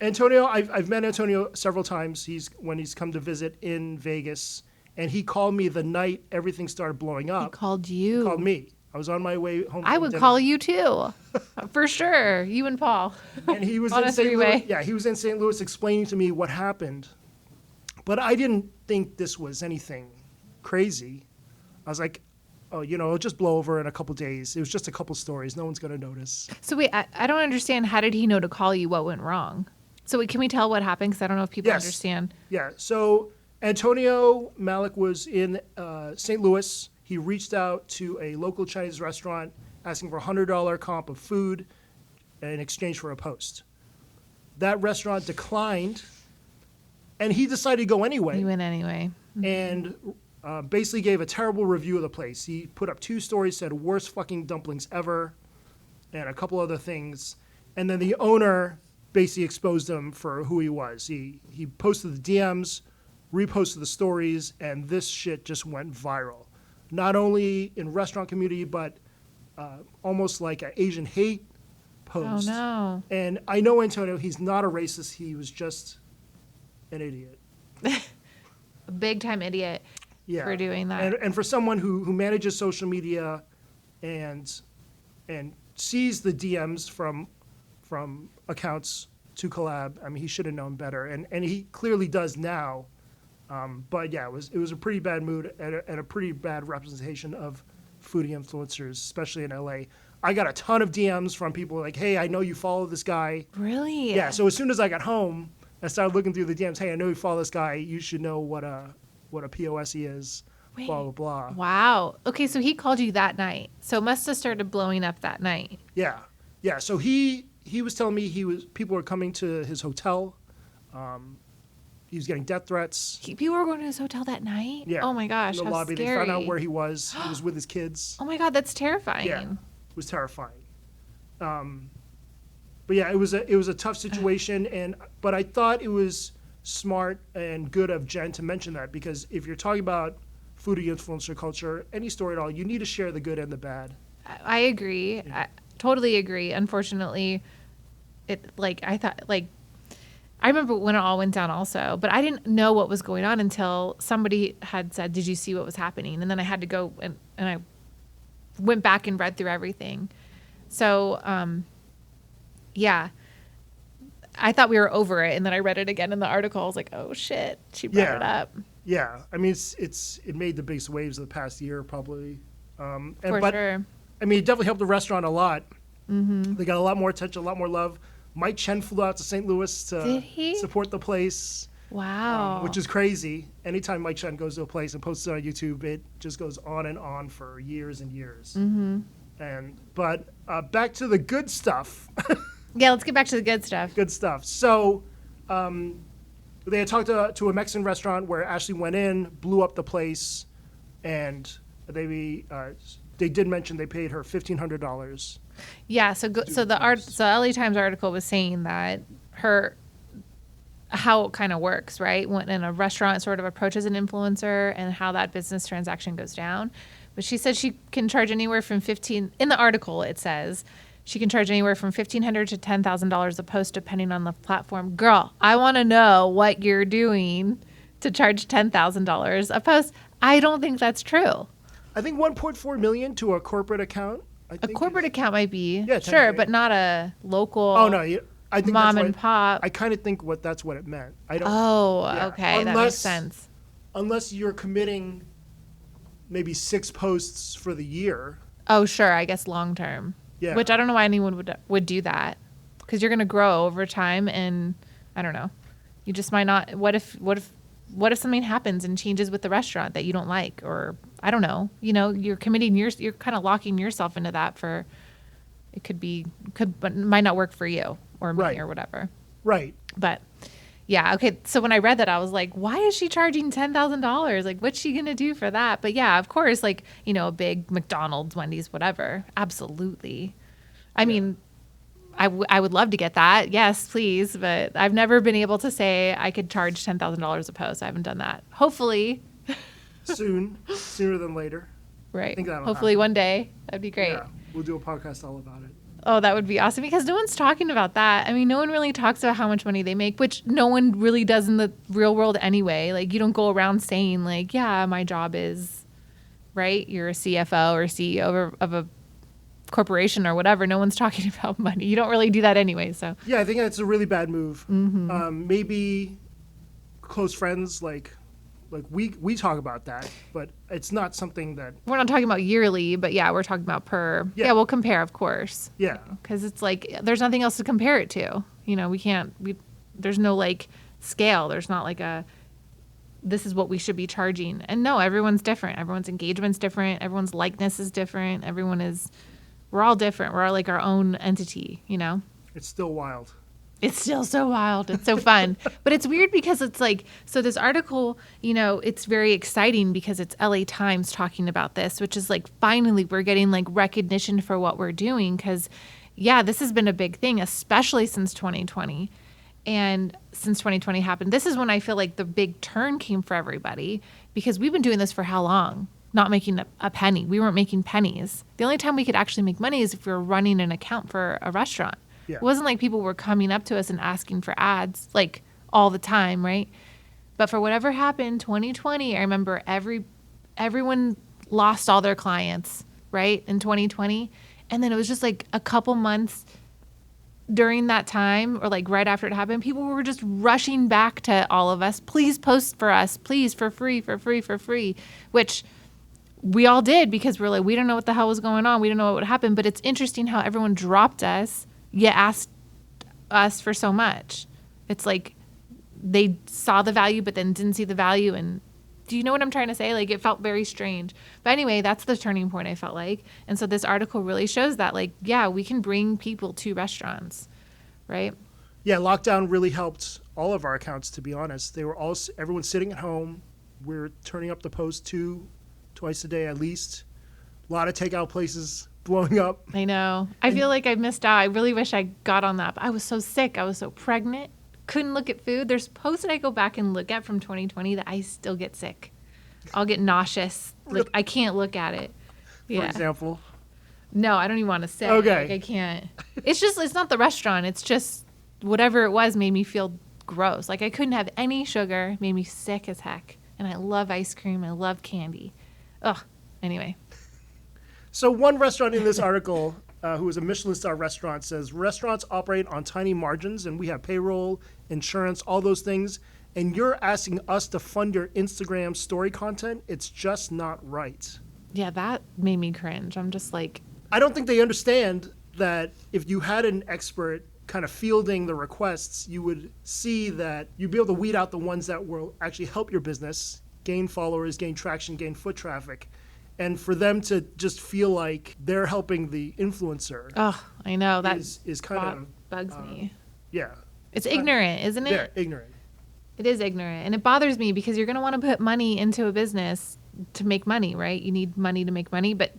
Antonio, I've met Antonio several times. When he's come to visit in Vegas, and he called me the night everything started blowing he up. called you. Called me. I was on my way home. I from would dinner, call you too, for sure. You and Paul. and he was on in a St. three-way. Louis. Yeah, he was in St. Louis explaining to me what happened, but I didn't think this was anything crazy. I was like, oh, it'll just blow over in a couple days. It was just a couple stories. No one's gonna notice. So wait, I don't understand. How did he know to call you? What went wrong? So wait, can we tell what happened? Because I don't know if people Yes. understand. Yeah, so Antonio Malik was in St. Louis. He reached out to a local Chinese restaurant asking for a $100 comp of food in exchange for a post. That restaurant declined, and he decided to go anyway, You went anyway. and basically gave a terrible review of the place. He put up 2 stories, said worst fucking dumplings ever, and a couple other things. And then the owner basically exposed him for who he was. He posted the DMs, reposted the stories, and this shit just went viral. Not only in restaurant community, but almost like an Asian hate Oh post. no. And I know Antonio, he's not a racist. He was just an idiot. A big time idiot for doing that. And for someone who manages social media and sees the DMs from accounts to collab, he should have known better. And he clearly does now. But yeah, it was a pretty bad mood and a pretty bad representation of foodie influencers, especially in LA. I got a ton of DMs from people like, hey, I know you follow this guy. Really? Yeah, so as soon as I got home, I started looking through the DMs. Hey, I know you follow this guy. You should know what a POS he is. Wait. Blah blah blah. Wow. Okay, so he called you that night. So it must have started blowing up that night. Yeah, yeah. So he was telling me people were coming to his hotel. He was getting death threats. People were going to his hotel that night? Yeah. Oh my gosh, In the how lobby, scary. they found out where he was. He was with his kids. Oh my God, that's terrifying. Yeah. was terrifying. But yeah, it was a tough situation, but I thought it was smart and good of Jen to mention that, because if you're talking about foodie influencer culture, any story at all, you need to share the good and the bad. I agree. I totally agree. Unfortunately, I remember when it all went down also, but I didn't know what was going on until somebody had said, "Did you see what was happening?" And then I had to go and I went back and read through everything. So, yeah, I thought we were over it, and then I read it again in the article. I was like, "Oh shit, she brought it up." Yeah, I mean, it made the biggest waves of the past year, probably. For but, sure. I mean, it definitely helped the restaurant a lot. Mm-hmm. They got a lot more attention, a lot more love. Mike Chen flew out to St. Louis Did to he? support the place, Wow. which is crazy. Anytime Mike Chen goes to a place and posts it on YouTube, it just goes on and on for years and years. Mm-hmm. But back to the good stuff. Yeah, let's get back to the good stuff. Good stuff. So they had talked to a Mexican restaurant where Ashley went in, blew up the place, and they did mention they paid her $1,500. Yeah, so LA Times article was saying that how it kind of works, right? When in a restaurant sort of approaches an influencer and how that business transaction goes down. But she said she can charge anywhere from in the article it says she can charge anywhere from $1,500 to $10,000 a post depending on the platform. Girl, I want to know what you're doing to charge $10,000 a post. I don't think that's true. I think 1.4 million to a corporate account. A corporate account might be, Yeah, sure, 10K. but not a local. Oh no, I think mom that's and what, pop. I kind of think that's what it meant. I don't. Oh, Yeah. okay, that makes sense. Unless you're committing maybe 6 posts for the year. Oh, sure, I guess long term. Yeah. Which I don't know why anyone would do that, because you're going to grow over time, and I don't know. You just might not. What if something happens and changes with the restaurant that you don't like, or I don't know. You know, you're committing you're kind of locking yourself into that for. It but might not work for you or me Right. or whatever. Right. But yeah, okay. So when I read that, I was like, why is she charging $10,000? Like, what's she going to do for that? But yeah, of course, like, you know, a big McDonald's, Wendy's, whatever. Absolutely. I mean, I would love to get that. Yes, please. But I've never been able to say I could charge $10,000 a post. I haven't done that. Hopefully. Sooner than later. Right. I think that'll Hopefully happen. one day. That'd be great. Yeah, we'll do a podcast all about it. Oh, that would be awesome, because no one's talking about that. I mean, no one really talks about how much money they make, which no one really does in the real world anyway. Like, you don't go around saying, like, yeah, my job is, right? You're a CFO or CEO of a corporation or whatever. No one's talking about money. You don't really do that anyway. So, Yeah, I think that's a really bad move. Mm-hmm. Maybe close friends, like we talk about that, but it's not something that. we're not talking about yearly, but yeah, we're talking about per. Yeah. Yeah, we'll compare, of course. Yeah. Because it's like there's nothing else to compare it to. You know, there's no like scale. There's not like this is what we should be charging. And no, everyone's different. Everyone's engagement's different. Everyone's likeness is different. We're all different. We're all like our own entity, you know? It's still wild. It's still so wild. It's so fun. But it's weird because it's like, so this article, you know, it's very exciting because it's LA Times talking about this, which is like, finally, we're getting like recognition for what we're doing. Because, yeah, this has been a big thing, especially since 2020. And since 2020 happened, this is when I feel like the big turn came for everybody, because we've been doing this for how long? Not making a penny. We weren't making pennies. The only time we could actually make money is if we were running an account for a restaurant. Yeah. It wasn't like people were coming up to us and asking for ads like all the time, right? But for whatever happened, 2020, I remember everyone lost all their clients, right, in 2020. And then it was just like a couple months during that time, or like right after it happened, people were just rushing back to all of us. Please post for us, please, for free, which we all did, because we're like, we don't know what the hell was going on. We don't know what would happen. But it's interesting how everyone dropped us, yet asked us for so much. It's like they saw the value, but then didn't see the value. And do you know what I'm trying to say? Like, it felt very strange. But anyway, that's the turning point, I felt like. And so this article really shows that, like, yeah, we can bring people to restaurants, right? Yeah, lockdown really helped all of our accounts, to be honest. Everyone's sitting at home. We're turning up the post twice a day at least. A lot of takeout places blowing up. I know. I feel like I missed out. I really wish I got on that. But I was so sick. I was so pregnant. Couldn't look at food. There's posts that I go back and look at from 2020 that I still get sick. I'll get nauseous. Like, I can't look at it. For Yeah. example. No, I don't even want to say. Okay. Like, I can't. It's not the restaurant. It's just whatever it was made me feel gross. Like, I couldn't have any sugar. Made me sick as heck. And I love ice cream. I love candy. Ugh. Anyway. So one restaurant in this article, who is a Michelin star restaurant, says restaurants operate on tiny margins, and we have payroll, insurance, all those things. And you're asking us to fund your Instagram story content. It's just not right. Yeah, that made me cringe. I'm just like, I don't think they understand that if you had an expert kind of fielding the requests, you would see that you'd be able to weed out the ones that will actually help your business, gain followers, gain traction, gain foot traffic. And for them to just feel like they're helping the influencer oh, I know. That is kind of, bugs me. yeah, It's ignorant, isn't it? they're ignorant. It is ignorant. And it bothers me because you're going to want to put money into a business to make money, right? You need money to make money. But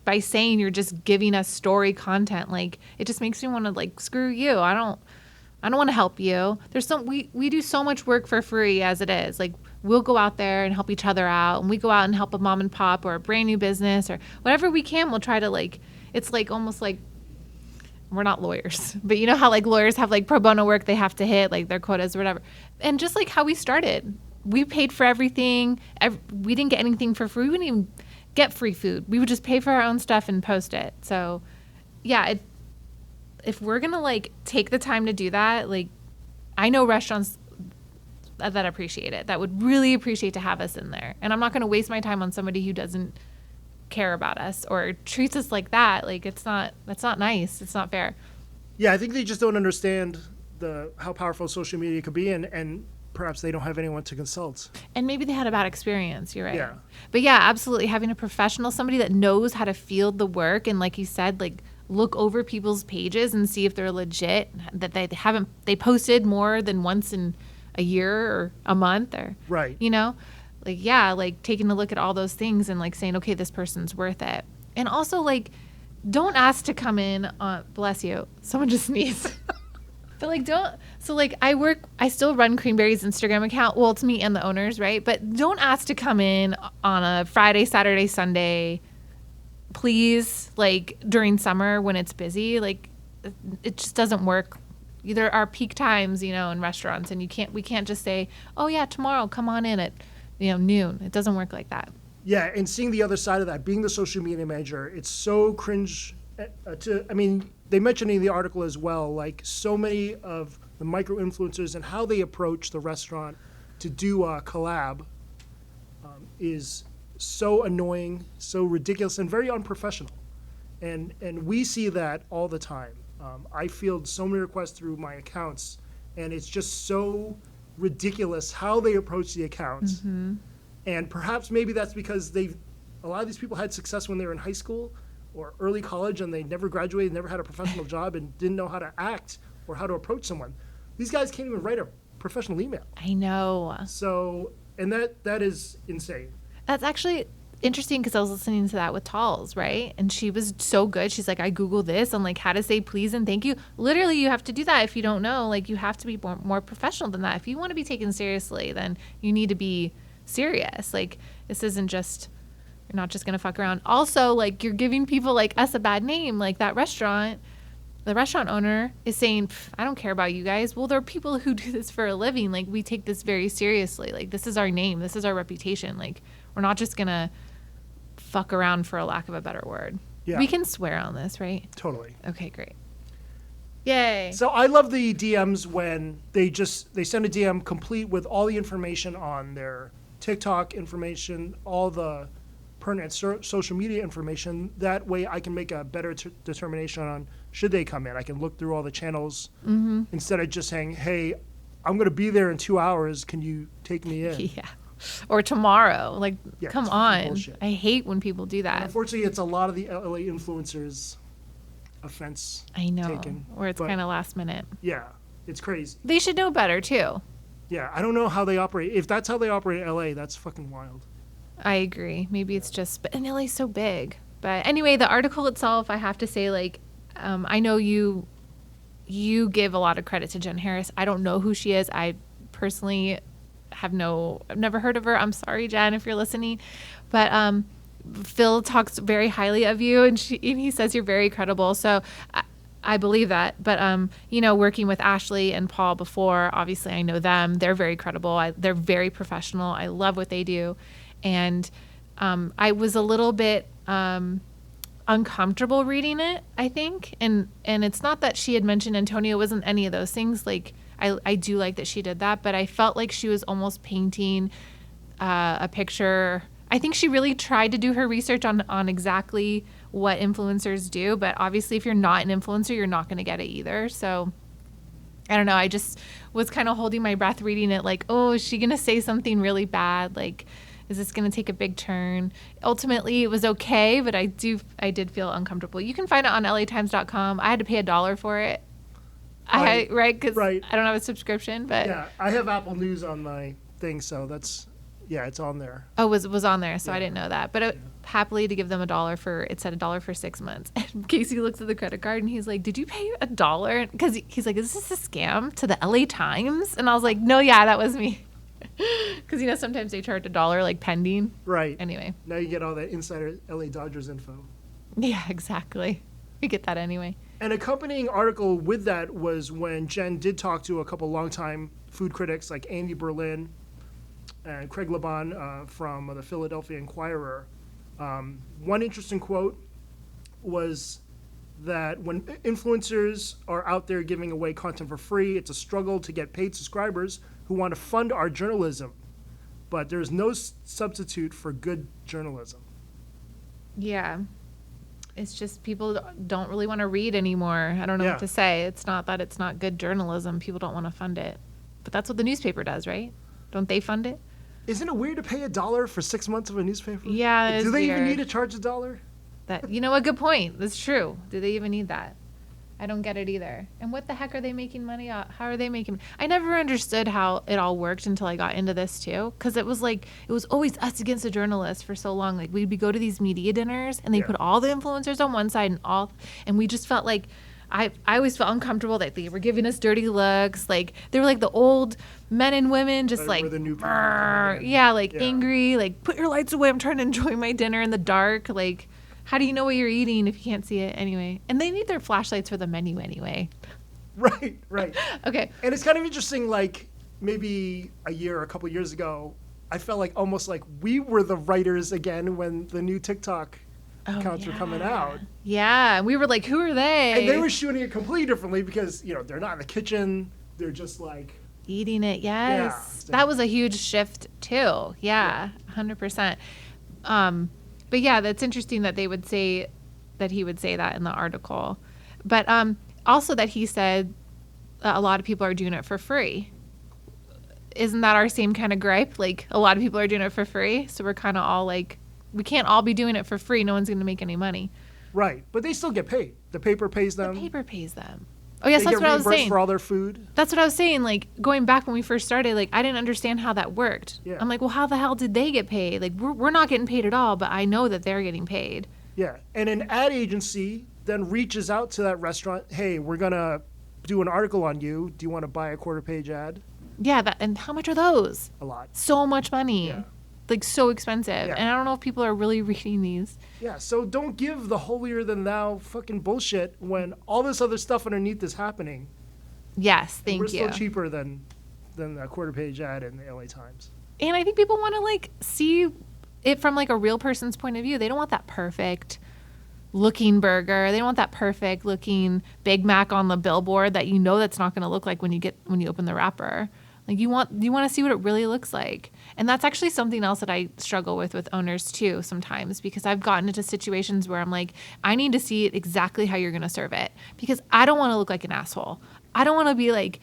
by saying you're just giving us story content, like, it just makes me want to, like, screw you. I don't want to help you. We do so much work for free as it is. Like, we'll go out there and help each other out, and we go out and help a mom and pop or a brand new business or whatever we can. We'll try to, like, it's like almost like, we're not lawyers, but you know how like lawyers have like pro bono work they have to hit, like their quotas or whatever. And just like how we started, we paid for everything. We didn't get anything for free. We wouldn't even get free food. We would just pay for our own stuff and post it. So yeah, if we're going to like take the time to do that, like I know restaurants that appreciate it, that would really appreciate to have us in there. And I'm not going to waste my time on somebody who doesn't care about us or treats us like that. Like that's not nice. It's not fair. Yeah, I think they just don't understand how powerful social media could be, and perhaps they don't have anyone to consult. And maybe they had a bad experience. You're right. Yeah. But yeah, absolutely. Having a professional, somebody that knows how to field the work and like you said, like look over people's pages and see if they're legit, that they posted more than once in a year or a month or, Right. you know, like, yeah, like taking a look at all those things and like saying, okay, this person's worth it. And also like, don't ask to come in on, bless you, someone just sneezed. But like, I still run Creamberry's Instagram account. Well, it's me and the owners, right? But don't ask to come in on a Friday, Saturday, Sunday, please, like during summer when it's busy. Like it just doesn't work. There are peak times, you know, in restaurants, and we can't just say, oh yeah, tomorrow, come on in at, noon. It doesn't work like that. Yeah, and seeing the other side of that, being the social media manager, it's so cringe. They mentioned in the article as well, like so many of the micro influencers and how they approach the restaurant to do a collab is so annoying, so ridiculous, and very unprofessional. And we see that all the time. I field so many requests through my accounts, and it's just so ridiculous how they approach the accounts. Mm-hmm. And perhaps maybe that's because a lot of these people had success when they were in high school or early college, and they never graduated, never had a professional job, and didn't know how to act or how to approach someone. These guys can't even write a professional email. I know. So, and that is insane. That's actually interesting because I was listening to that with Talls, right? And she was so good. She's like, I Googled this on like how to say please and thank you. Literally, you have to do that if you don't know. Like, you have to be more professional than that. If you want to be taken seriously, then you need to be serious. Like, this isn't just, you're not just going to fuck around. Also, like, you're giving people like us a bad name. Like that restaurant, the restaurant owner is saying, I don't care about you guys. Well, there are people who do this for a living. Like, we take this very seriously. Like, this is our name. This is our reputation. Like, we're not just going to fuck around, for a lack of a better word. Yeah. We can swear on this, right? Totally. Okay, great. Yay. So I love the DMs when they send a DM complete with all the information on their TikTok information, all the pertinent social media information. That way I can make a better determination on should they come in. I can look through all the channels instead of just saying, hey, I'm going to be there in 2 hours. Can you take me in? Yeah. Or tomorrow. Like, Yeah, come it's on. bullshit. I hate when people do And that. unfortunately, it's a lot of the LA influencers offense. I know. taken, Or it's but- kind of last minute. Yeah, it's crazy. They should know better, too. Yeah, I don't know how they operate. If that's how they operate in LA, that's fucking wild. I agree. Maybe it's just, but and LA's so big. But anyway, the article itself, I have to say, like, I know you give a lot of credit to Jen Harris. I don't know who she is. I personally I've never heard of her. I'm sorry, Jen, if you're listening. But Phil talks very highly of you, and he says you're very credible. So I believe that. But, working with Ashley and Paul before, obviously I know them. They're very credible. They're very professional. I love what they do. And I was a little bit uncomfortable reading it, I think. And it's not that she had mentioned Antonio wasn't any of those things. Like, I do like that she did that, but I felt like she was almost painting a picture. I think she really tried to do her research on exactly what influencers do, but obviously if you're not an influencer, you're not going to get it either. So I don't know. I just was kind of holding my breath reading it, like, oh, is she going to say something really bad? Like, is this going to take a big turn? Ultimately, it was okay, but I did feel uncomfortable. You can find it on latimes.com. I had to pay $1 for it. Right? Because I don't have a subscription, but yeah, I have Apple News on my thing, so it's on there. Oh, was on there, so I didn't know that. But happily to give them $1 it said $1 for 6 months. And Casey looks at the credit card and he's like, "Did you pay $1?" Because he's like, "Is this a scam to the LA Times?" And I was like, "No, yeah, that was me." Because sometimes they charge $1 like pending. Right. Anyway. Now you get all that insider LA Dodgers info. Yeah, exactly. We get that anyway. An accompanying article with that was when Jen did talk to a couple longtime food critics like Andy Berlin and Craig Laban from the Philadelphia Inquirer. One interesting quote was that when influencers are out there giving away content for free, it's a struggle to get paid subscribers who want to fund our journalism. But there's no substitute for good journalism. Yeah. It's just people don't really want to read anymore. I don't know what to say. It's not that it's not good journalism. People don't want to fund it. But that's what the newspaper does, right? Don't they fund it? Isn't it weird to pay $1 for 6 months of a newspaper? Yeah, it is Do they weird. even need to charge $1? A good point. That's true. Do they even need that? I don't get it either. And what the heck are they making money on? How are they making? I never understood how it all worked until I got into this too. Because it was always us against the journalists for so long. Like we'd go to these media dinners and they put all the influencers on one side and we just felt like I always felt uncomfortable that they were giving us dirty looks. Like they were like the old men and women just like, the new people angry. Like put your lights away. I'm trying to enjoy my dinner in the dark. Like, how do you know what you're eating if you can't see it anyway? And they need their flashlights for the menu anyway. Right. Okay. And it's kind of interesting, like maybe a couple years ago, I felt like almost like we were the writers again when the new TikTok accounts were coming out. Yeah. And we were like, who are they? And they were shooting it completely differently because, they're not in the kitchen. They're just like eating it. Yes. That was a huge shift too. Yeah. 100%. But yeah, that's interesting that he would say that in the article. But also that he said a lot of people are doing it for free. Isn't that our same kind of gripe? Like a lot of people are doing it for free. So we're kind of all like, we can't all be doing it for free. No one's going to make any money. Right. But they still get paid. The paper pays them. The paper pays them. Oh, yes, that's what I was saying. They get reimbursed for all their food. That's what I was saying. Like, going back when we first started, like, I didn't understand how that worked. Yeah. I'm like, well, how the hell did they get paid? Like, we're not getting paid at all, but I know that they're getting paid. Yeah. And an ad agency then reaches out to that restaurant, hey, we're going to do an article on you. Do you want to buy a quarter-page ad? Yeah, and how much are those? A lot. So much money. Yeah. Like, so expensive. Yeah. And I don't know if people are really reading these. Yeah, so don't give the holier-than-thou fucking bullshit when all this other stuff underneath is happening. Yes, thank you. We're still cheaper than a quarter-page ad in the LA Times. And I think people want to, like, see it from, like, a real person's point of view. They don't want that perfect-looking burger. They don't want that perfect-looking Big Mac on the billboard that that's not going to look like when you open the wrapper. Like, you want to see what it really looks like. And that's actually something else that I struggle with owners too sometimes, because I've gotten into situations where I'm like, I need to see it exactly how you're going to serve it, because I don't want to look like an asshole. I don't want to be like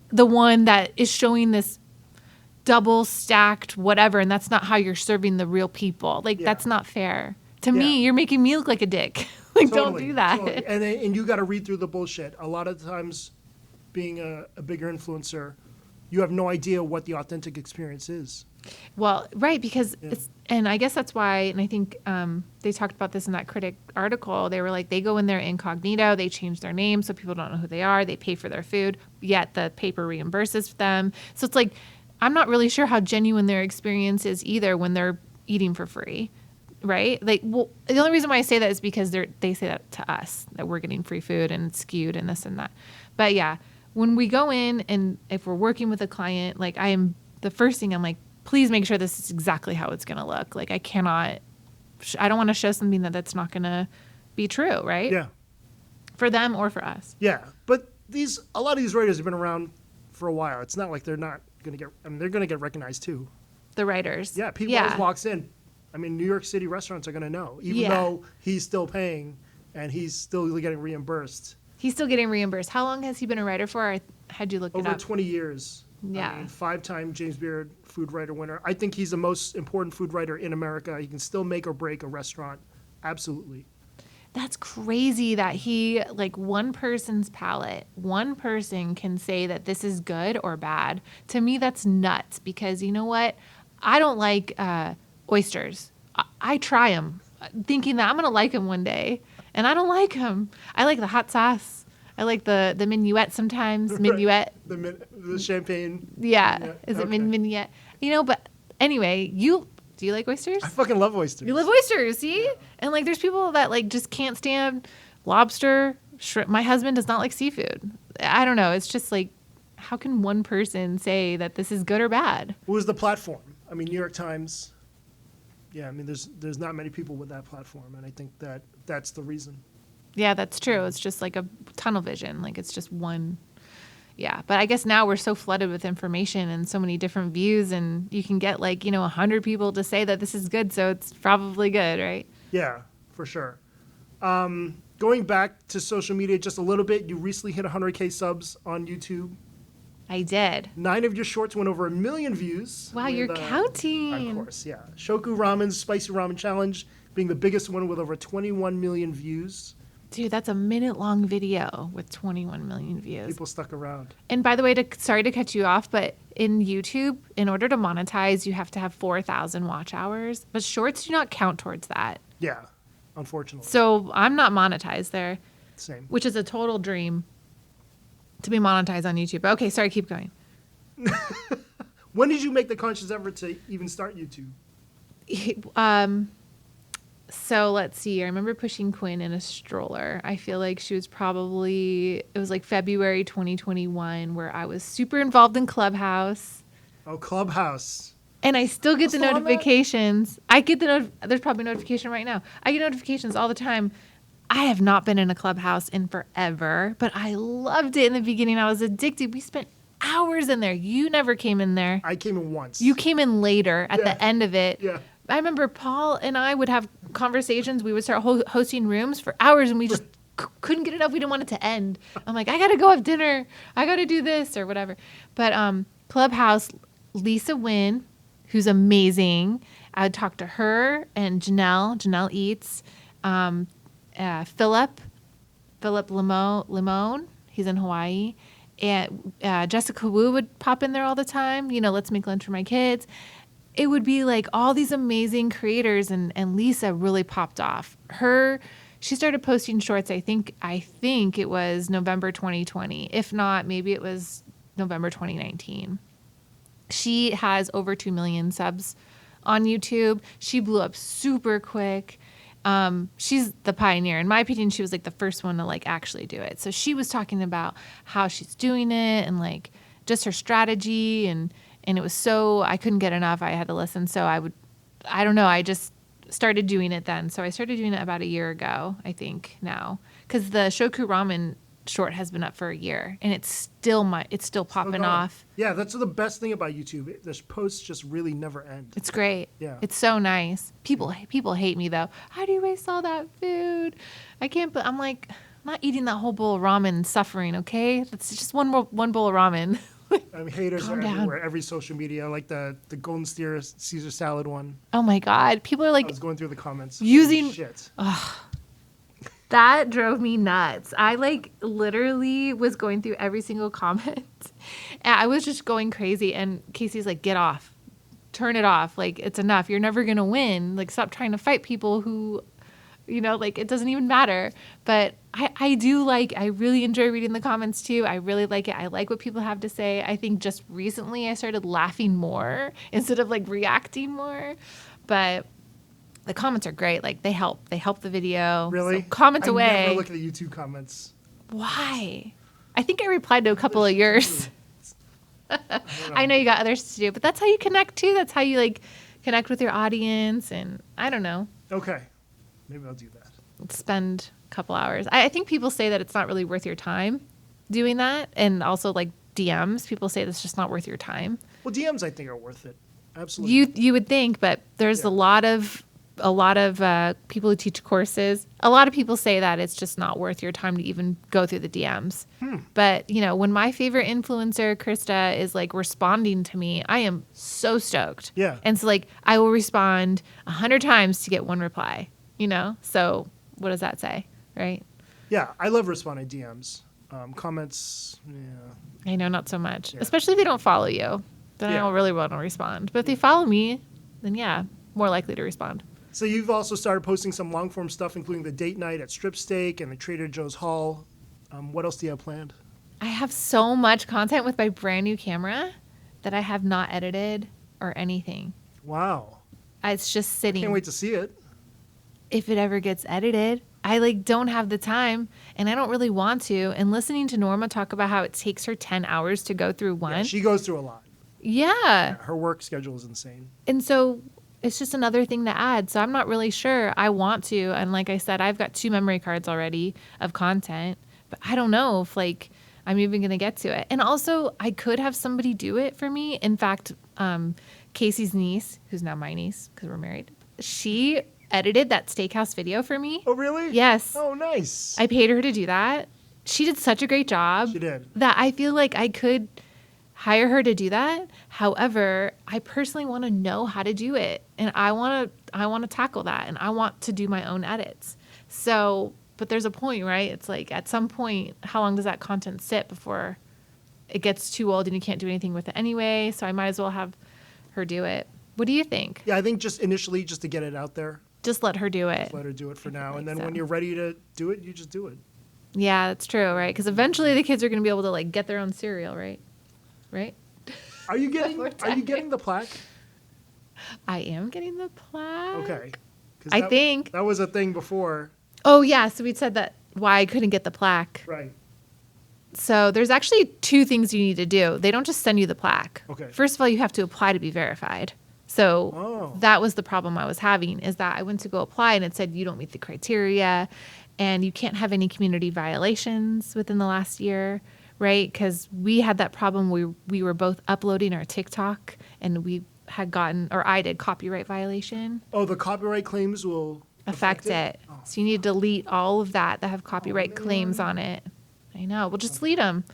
the one that is showing this double stacked whatever, and that's not how you're serving the real people. Like, that's not fair. To me, you're making me look like a dick. Like, don't do that. Totally. And you got to read through the bullshit. A lot of times being a bigger influencer, you have no idea what the authentic experience is. Well, right, because it's, and I guess that's why, and I think they talked about this in that critic article. They were like, they go in there incognito, they change their name so people don't know who they are, they pay for their food, yet the paper reimburses them. So it's like, I'm not really sure how genuine their experience is either when they're eating for free, right? Like, well, the only reason why I say that is because they say that to us, that we're getting free food and it's skewed and this and that. But yeah, when we go in and if we're working with a client, like the first thing I'm like, please make sure this is exactly how it's going to look. Like I don't want to show something that's not going to be true, right? Yeah. For them or for us. Yeah. But a lot of these writers have been around for a while. It's not like they're not going to they're going to get recognized too. The writers. Yeah. People always walks in. I mean, New York City restaurants are going to know, even though he's still paying and he's still getting reimbursed. He's still getting reimbursed. How long has he been a writer for? I had you look it up. Over 20 years. Yeah. I mean, 5-time James Beard Food Writer winner. I think he's the most important food writer in America. He can still make or break a restaurant. Absolutely. That's crazy that like one person's palate, one person can say that this is good or bad. To me, that's nuts because you know what? I don't like oysters. I try them thinking that I'm going to like them one day, and I don't like them. I like the hot sauce. I like the minuet sometimes. Minuet. The champagne. Yeah. Is it minuet? You know, but anyway, do you like oysters? I fucking love oysters. You love oysters, see? And like there's people that like just can't stand lobster, shrimp. My husband does not like seafood. I don't know. It's just like, how can one person say that this is good or bad? What was the platform? I mean, New York Times. Yeah, I mean, there's not many people with that platform, and I think that's the reason. Yeah, that's true. It's just like a tunnel vision. Like it's just one. Yeah. But I guess now we're so flooded with information and so many different views and you can get 100 people to say that this is good. So it's probably good, right? Yeah, for sure. Going back to social media just a little bit, you recently hit 100K subs on YouTube. I did. 9 of your shorts went over 1 million views. Wow, you're counting. Of course, yeah. Shoku Ramen's Spicy Ramen Challenge being the biggest one with over 21 million views. Dude, that's a minute-long video with 21 million views. People stuck around. And by the way, sorry to cut you off, but in YouTube, in order to monetize, you have to have 4,000 watch hours. But shorts do not count towards that. Yeah, unfortunately. So I'm not monetized there. Same. Which is a total dream to be monetized on YouTube. Okay, sorry, keep going. When did you make the conscious effort to even start YouTube? So let's see. I remember pushing Quinn in a stroller. I feel like she was it was like February 2021 where I was super involved in Clubhouse. Oh, Clubhouse. And I still get the Still on that? notifications. I get there's probably a notification right now. I get notifications all the time. I have not been in a Clubhouse in forever, but I loved it in the beginning. I was addicted. We spent hours in there. You never came in there. I came in once. You came in later at the end of it. Yeah. I remember Paul and I would have conversations. We would start hosting rooms for hours, and we just couldn't get enough. We didn't want it to end. I'm like, I got to go have dinner. I got to do this or whatever. But Clubhouse, Lisa Wynn, who's amazing. I would talk to her and Janelle Eats, Philip Limon. He's in Hawaii. And Jessica Wu would pop in there all the time. Let's make lunch for my kids. It would be like all these amazing creators, and Lisa really popped off. She started posting shorts. I think it was November 2020. If not, maybe it was November 2019. She has over 2 million subs on YouTube. She blew up super quick. She's the pioneer. In my opinion, she was like the first one to actually do it. So she was talking about how she's doing it and just her strategy and it was so, I couldn't get enough. I had to listen. So I don't know. I just started doing it then. So I started doing it about a year ago, I think now, because the Shoku Ramen short has been up for a year and it's still popping off. Yeah. That's the best thing about YouTube. The posts just really never end. It's great. Yeah. It's so nice. People hate me though. How do you waste all that food? I can't, but I'm like, I'm not eating that whole bowl of ramen and suffering. Okay. That's just one bowl of ramen. I mean, haters Calm are down. everywhere. Every social media, like the Golden Steer Caesar salad one. Oh my God. People are I like was going through the comments. Using- Holy shit. That drove me nuts. I like literally was going through every single comment. And I was just going crazy. And Casey's like, get off. Turn it off. Like, it's enough. You're never going to win. Like, stop trying to fight people who, like, it doesn't even matter. But I really enjoy reading the comments too. I really like it. I like what people have to say. I think just recently I started laughing more instead of like reacting more. But the comments are great. Like, they help. They help the video. Really? So comment I away. never look at the YouTube comments. Why? I think I replied to a couple of yours. I know you got others to do, but that's how you connect too. That's how you like connect with your audience. And I don't know, Okay. Maybe I'll do that. spend a couple hours. I think people say that it's not really worth your time doing that. And also like DMs, people say that's just not worth your time. Well, DMs I think are worth it. Absolutely. You would think, but there's Yeah. a lot of people who teach courses. A lot of people say that it's just not worth your time to even go through the DMs. But when my favorite influencer, Krista, is like responding to me, I am so stoked. Yeah. And so like I will respond 100 times to get one reply. So what does that say, right? Yeah, I love responding DMs. Comments, yeah. I know, not so much, Yeah. especially if they don't follow you. Then I Yeah. don't really want to respond. But if they follow me, then yeah, more likely to respond. So you've also started posting some long form stuff, including the date night at Strip Steak and the Trader Joe's Hall. What else do you have planned? I have so much content with my brand new camera that I have not edited or anything. Wow. It's just sitting. Can't wait to see it. If it ever gets edited, I like don't have the time and I don't really want to. And listening to Norma talk about how it takes her 10 hours to go through Yeah, one. she goes through a lot. Yeah. Her work schedule is insane. And so it's just another thing to add. So I'm not really sure I want to. And like I said, I've got 2 memory cards already of content, but I don't know if like I'm even going to get to it. And also I could have somebody do it for me. In fact, Casey's niece, who's now my niece because we're married, she edited that steakhouse video for me. Oh, really? Yes. Oh, nice. I paid her to do that. She did such a great job. She did. That I feel like I could hire her to do that. However, I personally want to know how to do it, and I want to tackle that, and I want to do my own edits. So, but there's a point, right? It's like at some point, how long does that content sit before it gets too old and you can't do anything with it anyway? So I might as well have her do it. What do you think? Yeah, I think just initially, just to get it out there, Just let her do it. let her do it for now. And then think when so. you're ready to do it, you just do it. Yeah, that's true, right? Because eventually the kids are going to be able to like get their own cereal, right? Right? Are you getting We're Are you getting the plaque? I am getting the plaque. Okay. 'Cause I that- think. that was a thing before. Oh, yeah. So we'd said that why I couldn't get the plaque. Right. So there's actually 2 things you need to do. They don't just send you the plaque. Okay. First of all, you have to apply to be verified. So Oh. that was the problem I was having is that I went to go apply and it said you don't meet the criteria and you can't have any community violations within the last year, right? Because we had that problem. We were both uploading our TikTok and we had gotten, or I did, copyright violation. Oh, the copyright claims will Affect it. Oh. So you need to delete all of that have copyright claims on it. I know. Well, just delete them.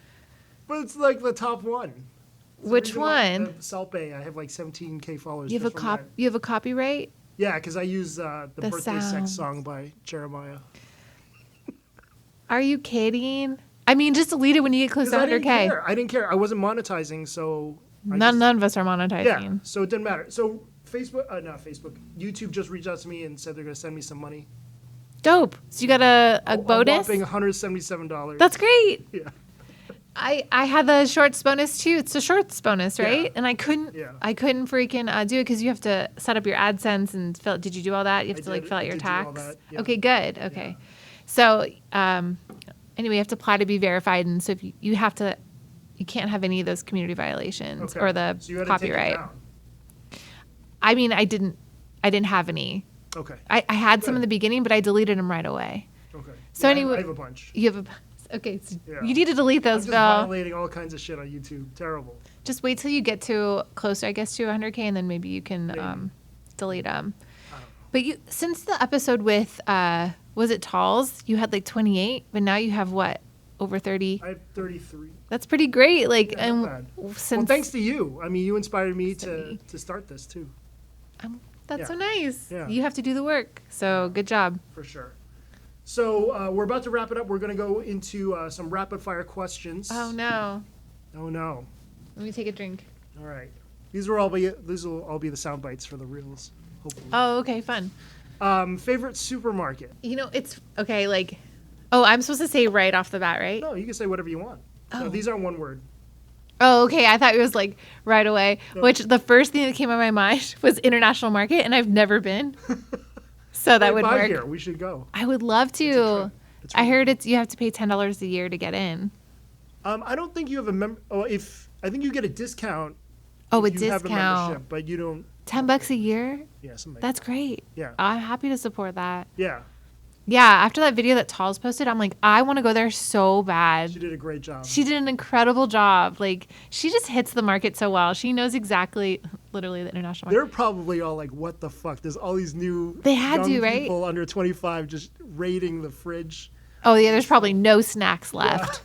But it's like the top one. It's the Which reason why one? the Salpe, I have like 17K followers. You have a just from that. You have a copyright? Yeah, because I use the The birthday sounds. sex song by Jeremiah. Are you kidding? I mean, just delete it when you get close 'Cause to I didn't 100K. care. I didn't care. I wasn't monetizing, so I None of us are yeah. monetizing. So it didn't matter. So not Facebook. YouTube just reached out to me and said they're gonna send me some money. Dope. So you got a bonus? A whopping $177. That's great. yeah. I had the shorts bonus too. It's a shorts bonus, right? Yeah. And I couldn't freaking do it because you have to set up your AdSense and fill. Did you do all that? You have I to like did. fill out I your did do all tax. that, yeah. Okay, good. Okay, Yeah. so anyway, you have to apply to be verified, and so if you have to, you can't have any of those community violations Okay. or the So you had copyright. To take it down. I mean, I didn't have any. Okay. I had some in Good. the beginning, but I deleted them right away. Okay. So Yeah, anyway, I have a bunch. You have okay. So Yeah. you need to delete I'm those, just Bill. violating all kinds of shit on YouTube. Terrible. Just wait till you get to closer, I guess, to 100K, and then maybe you can Maybe. delete them. I don't know. But you, since the episode with was it Talls, you had like 28, but now you have what, over 30? I have 33. That's pretty great. Like, Yeah, and not bad. since Well, thanks to you. I mean, you inspired me Steady. to start this too, that's Yeah. so nice. Yeah. You have to do the work. So good job. for sure. So we're about to wrap it up. We're going to go into some rapid fire questions. Oh no. Oh no. Let me take a drink. All right. These will all be the sound bites for the reels. Hopefully. Oh, okay, fun. Favorite supermarket? You know, it's okay, like, oh, I'm supposed to say right off the bat, right? No, you can say whatever you want. No, Oh. these aren't one word. Oh, okay. I thought it was like right away, which the first thing that came in my mind was International Market, and I've never been. So that Right would by work. here. We should go. I would love to. trip. It's I really heard you have to pay $10 a year to get in. I don't think you have a I think you get a discount. Oh, a if you have a discount. membership, but you don't. $10 a year? Yeah, something. Like That's great. Yeah. I'm happy to support that. Yeah, Yeah, after that video that Tal's posted, I'm like, I want to go there so bad. she did a great job. She did an incredible job. Like, she just hits the market so well. She knows exactly, literally, the international market. They're probably all like, "What the fuck?" There's all these new They had young to, right? people under 25 just raiding the fridge. Oh, yeah, there's probably no snacks left.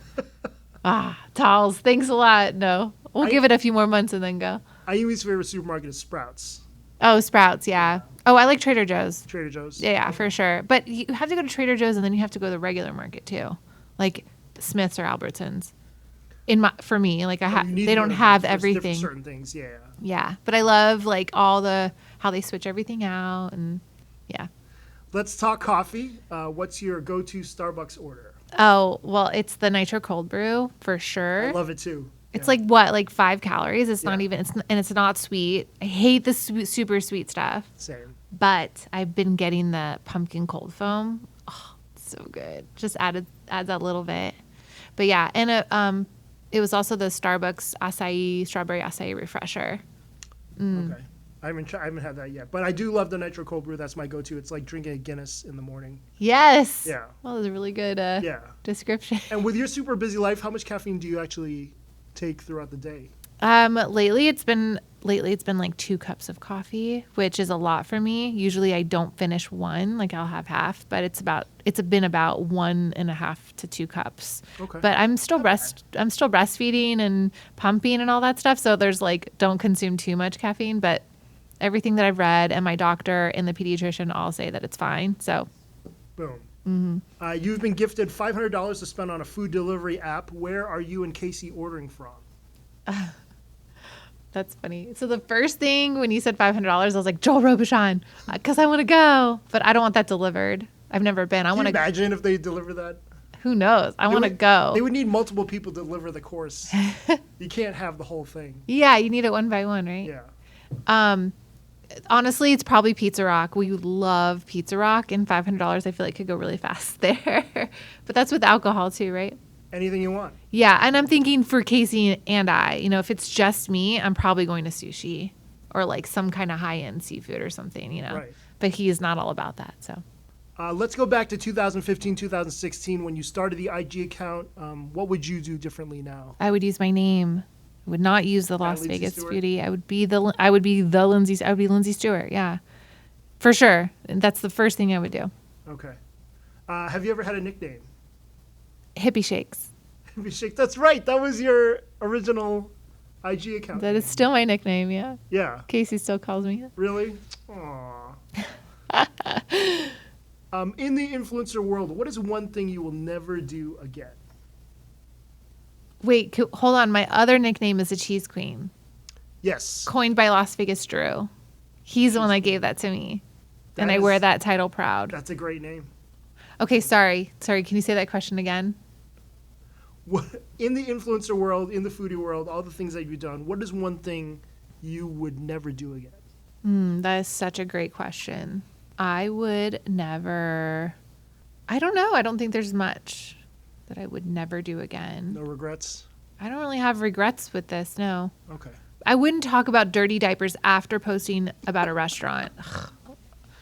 Tals, thanks a lot. No, we'll give it a few more months and then go. Ayumi's favorite supermarket is Sprouts, Oh, Sprouts, yeah. Oh, I like Trader Joe's. Trader Joe's. Yeah, for sure. But you have to go to Trader Joe's and then you have to go to the regular market too, like Smith's or Albertsons. For me, like You need they to don't go to have Sprouts for everything. certain things. Yeah. Yeah, but I love like all how they switch everything out and yeah. Let's talk coffee. What's your go-to Starbucks order? Oh well, it's the nitro cold brew for sure. I love it too. It's Yeah. like what, like 5 calories? It's not Yeah. even. And it's not sweet. I hate the super sweet stuff. Same. But I've been getting the pumpkin cold foam. Oh, it's so good. Just adds a little bit. But yeah, and it was also the Starbucks strawberry acai refresher. Okay. I haven't had that yet, but I do love the nitro cold brew. That's my go-to. It's like drinking a Guinness in the morning. Yes. Yeah. Well, that was a really good Yeah. description. And with your super busy life, how much caffeine do you actually take throughout the day? Lately it's been like 2 cups of coffee, which is a lot for me. Usually I don't finish one, like I'll have half, but it's been about 1.5 to 2 cups. Okay. But I'm still breastfeeding and pumping and all that stuff. So there's like, don't consume too much caffeine, but everything that I've read and my doctor and the pediatrician all say that it's fine. So Boom. Mm-hmm. You've been gifted $500 to spend on a food delivery app. Where are you and Casey ordering from? that's funny. So the first thing when you said $500, I was like, Joel Robuchon, because I want to go, but I don't want that delivered. I've never been. I Can want you to. imagine if they deliver that? Who knows? I want to go. They would need multiple people to deliver the course. You can't have the whole thing. Yeah, you need it one by one, right? Yeah. Honestly, it's probably Pizza Rock. We love Pizza Rock, and $500 I feel like could go really fast there. But that's with alcohol too, right? Anything you want. Yeah, and I'm thinking for Casey and I, if it's just me, I'm probably going to sushi or like some kind of high-end seafood or something, Right. But he is not all about that, so. Let's go back to 2015, 2016 when you started the IG account. What would you do differently now? I would use my name. I would not use the Las Lindsay Vegas Stewart? Beauty. I would be Lindsay Stewart. Yeah, for sure. And that's the first thing I would do. Okay. Have you ever had a nickname? Hippie Shakes. That's right. That was your original IG account. That is still my nickname. Yeah, Yeah. Casey still calls me it. Really? Aww. In the influencer world, what is one thing you will never do again? Wait, hold on. My other nickname is the Cheese Queen, Yes. coined by Las Vegas Drew. He's the one that gave that to me, and I wear that title proud. That's a great name. Okay, sorry. Can you say that question again? In the influencer world, in the foodie world, all the things that you've done, what is one thing you would never do again? That is such a great question. I would never. I don't know. I don't think there's much that I would never do again. No regrets? I don't really have regrets with this. No. Okay. I wouldn't talk about dirty diapers after posting about a restaurant.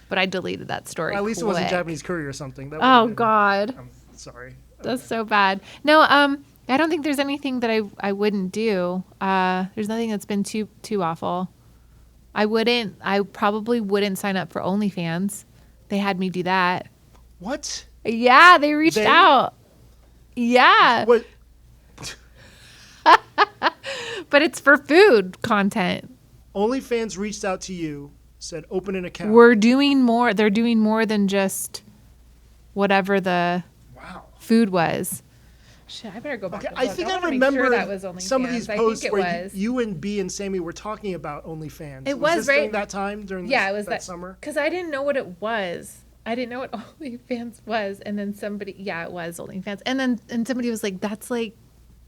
But I deleted that story. Well, at least it wasn't quick. Japanese curry or something. That Oh would've been- God. I'm sorry. That's so bad. No, I don't think there's anything that I wouldn't do. There's nothing that's been too awful. I probably wouldn't sign up for OnlyFans. They had me do that. What? Yeah, they reached They- out. Yeah. What? But it's for food content. OnlyFans reached out to you, said open an account. They're doing more than just whatever the Wow. food was. Shit, I better go back. Okay, and I look. think I wanna make sure remember that was some of OnlyFans. these I posts think it where was. you and B and Sammy were talking about OnlyFans. It was, this right? during that time during Yeah, this, it was that summer. because I didn't know what it was. I didn't know what OnlyFans was, and then somebody, it was OnlyFans, and somebody was like, "That's like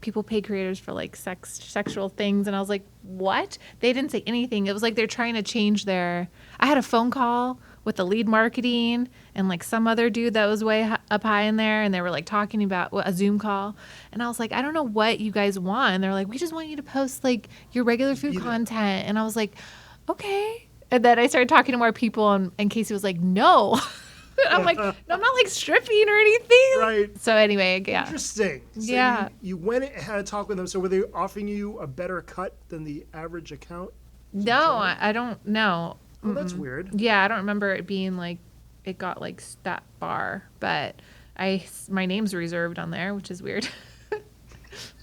people pay creators for like sexual things," and I was like, "What?" They didn't say anything. It was like they're trying to change their. I had a phone call with the lead marketing and like some other dude that was way up high in there, and they were like talking about a Zoom call, and I was like, "I don't know what you guys want," and they're like, "We just want you to post like your regular food content," and I was like, "Okay." And then I started talking to more people, and Casey was like, "No." I'm like, "No, I'm not like stripping or anything." Right. So anyway, yeah. Interesting. So Yeah. You went and had a talk with them. So were they offering you a better cut than the average account? No, I don't know. Oh, that's weird. Yeah, I don't remember it being like it got like that bar, but my name's reserved on there, which is weird.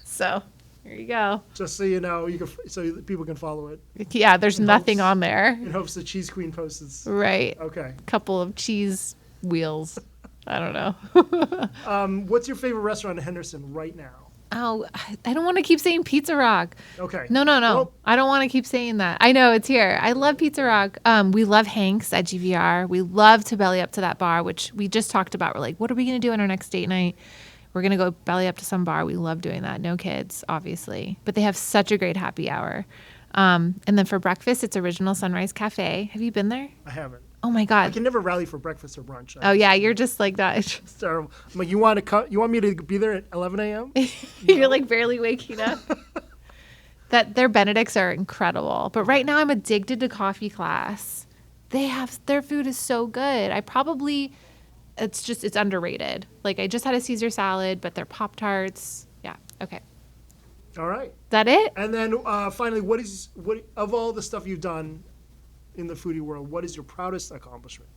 So there you go. Just so you know, so that people can follow it Yeah, there's nothing hopes. on there. in hopes the Cheese Queen posts. Right. Okay. Couple of cheese wheels. I don't know. What's your favorite restaurant in Henderson right now? Oh, I don't want to keep saying Pizza Rock. Okay. No. Well, I don't want to keep saying that. I know it's here. I love Pizza Rock. We love Hank's at GVR. We love to belly up to that bar, which we just talked about. We're like, what are we going to do on our next date night? We're going to go belly up to some bar. We love doing that. No kids, obviously. But they have such a great happy hour. And then for breakfast, it's Original Sunrise Cafe. Have you been there? I haven't. Oh, my I God. can never rally for breakfast or brunch. Oh, yeah. You're just like that. It's terrible. I'm like, you want me to be there at 11 a.m.? You're like barely waking up. Their Benedicts are incredible. But right now I'm addicted to Coffee Class. Their food is so good. It's underrated. Like I just had a Caesar salad, but their Pop-Tarts. Yeah. Okay. All right. That it? And then finally, what of all the stuff you've done in the foodie world, what is your proudest accomplishment?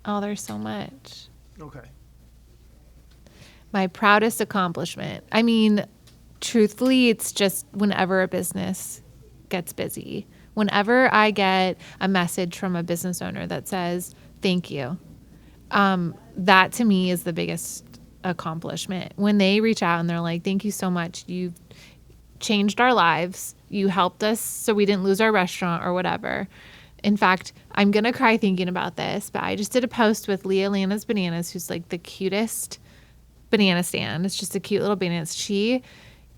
Oh, there's so much. Okay. My proudest accomplishment. I mean, truthfully, it's just whenever a business gets busy. Whenever I get a message from a business owner that says, "Thank you," that to me is the biggest accomplishment. When they reach out and they're like, "Thank you so much. You've changed our lives. You helped us so we didn't lose our restaurant," or whatever. In fact, I'm going to cry thinking about this, but I just did a post with Leah Lana's Bananas, who's like the cutest banana stand. It's just a cute little banana. She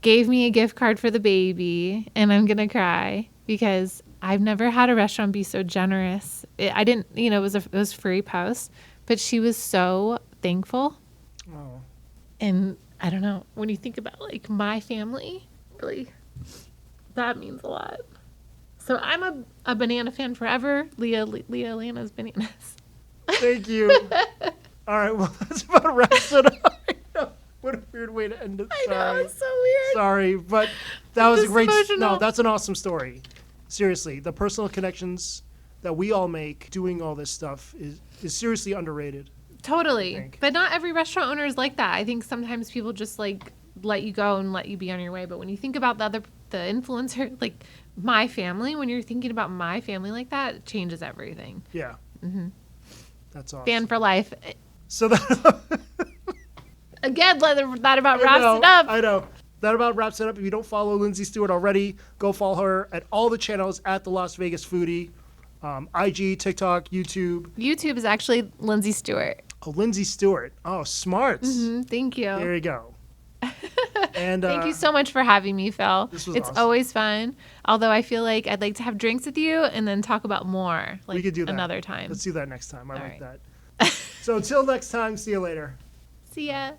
gave me a gift card for the baby, and I'm going to cry because I've never had a restaurant be so generous. I didn't, it was free post, but she was so thankful. Oh. And I don't know, when you think about like my family, really, that means a lot. So I'm a banana fan forever. Leah Lana's Bananas. Thank you. All right. Well, that's about wraps it up. What a weird way to end it. I know, Sorry. it's so weird. Sorry, but that was a This great. emotional. No, that's an awesome story. Seriously, the personal connections that we all make doing all this stuff is seriously underrated. Totally. think. But not every restaurant owner is like that. I think sometimes people just like let you go and let you be on your way. But when you think about the influencer, like my family, when you're thinking about my family like that, it changes everything. Yeah. That's awesome. Fan for life. So that. Again, that about I wraps know, it up. I know. That about wraps it up. If you don't follow Lindsay Stewart already, go follow her at all the channels at the Las Vegas Foodie, IG, TikTok, YouTube. YouTube is actually Lindsay Stewart. Oh, Lindsay Stewart. Oh, smarts. Thank you. There you go. And Thank you so much for having me, Phil. This was It's awesome. always fun. Although I feel like I'd like to have drinks with you and then talk about more. Like we could do that another time. Let's do that next time. I All like right. that. So until next time, see you later. See ya.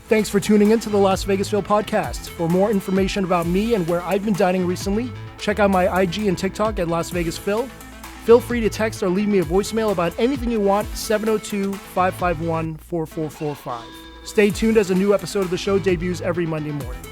Thanks for tuning in to the Las Vegasville podcast. For more information about me and where I've been dining recently, check out my IG and TikTok at Las Vegas Phil. Feel free to text or leave me a voicemail about anything you want, 702-551-4445. Stay tuned as a new episode of the show debuts every Monday morning.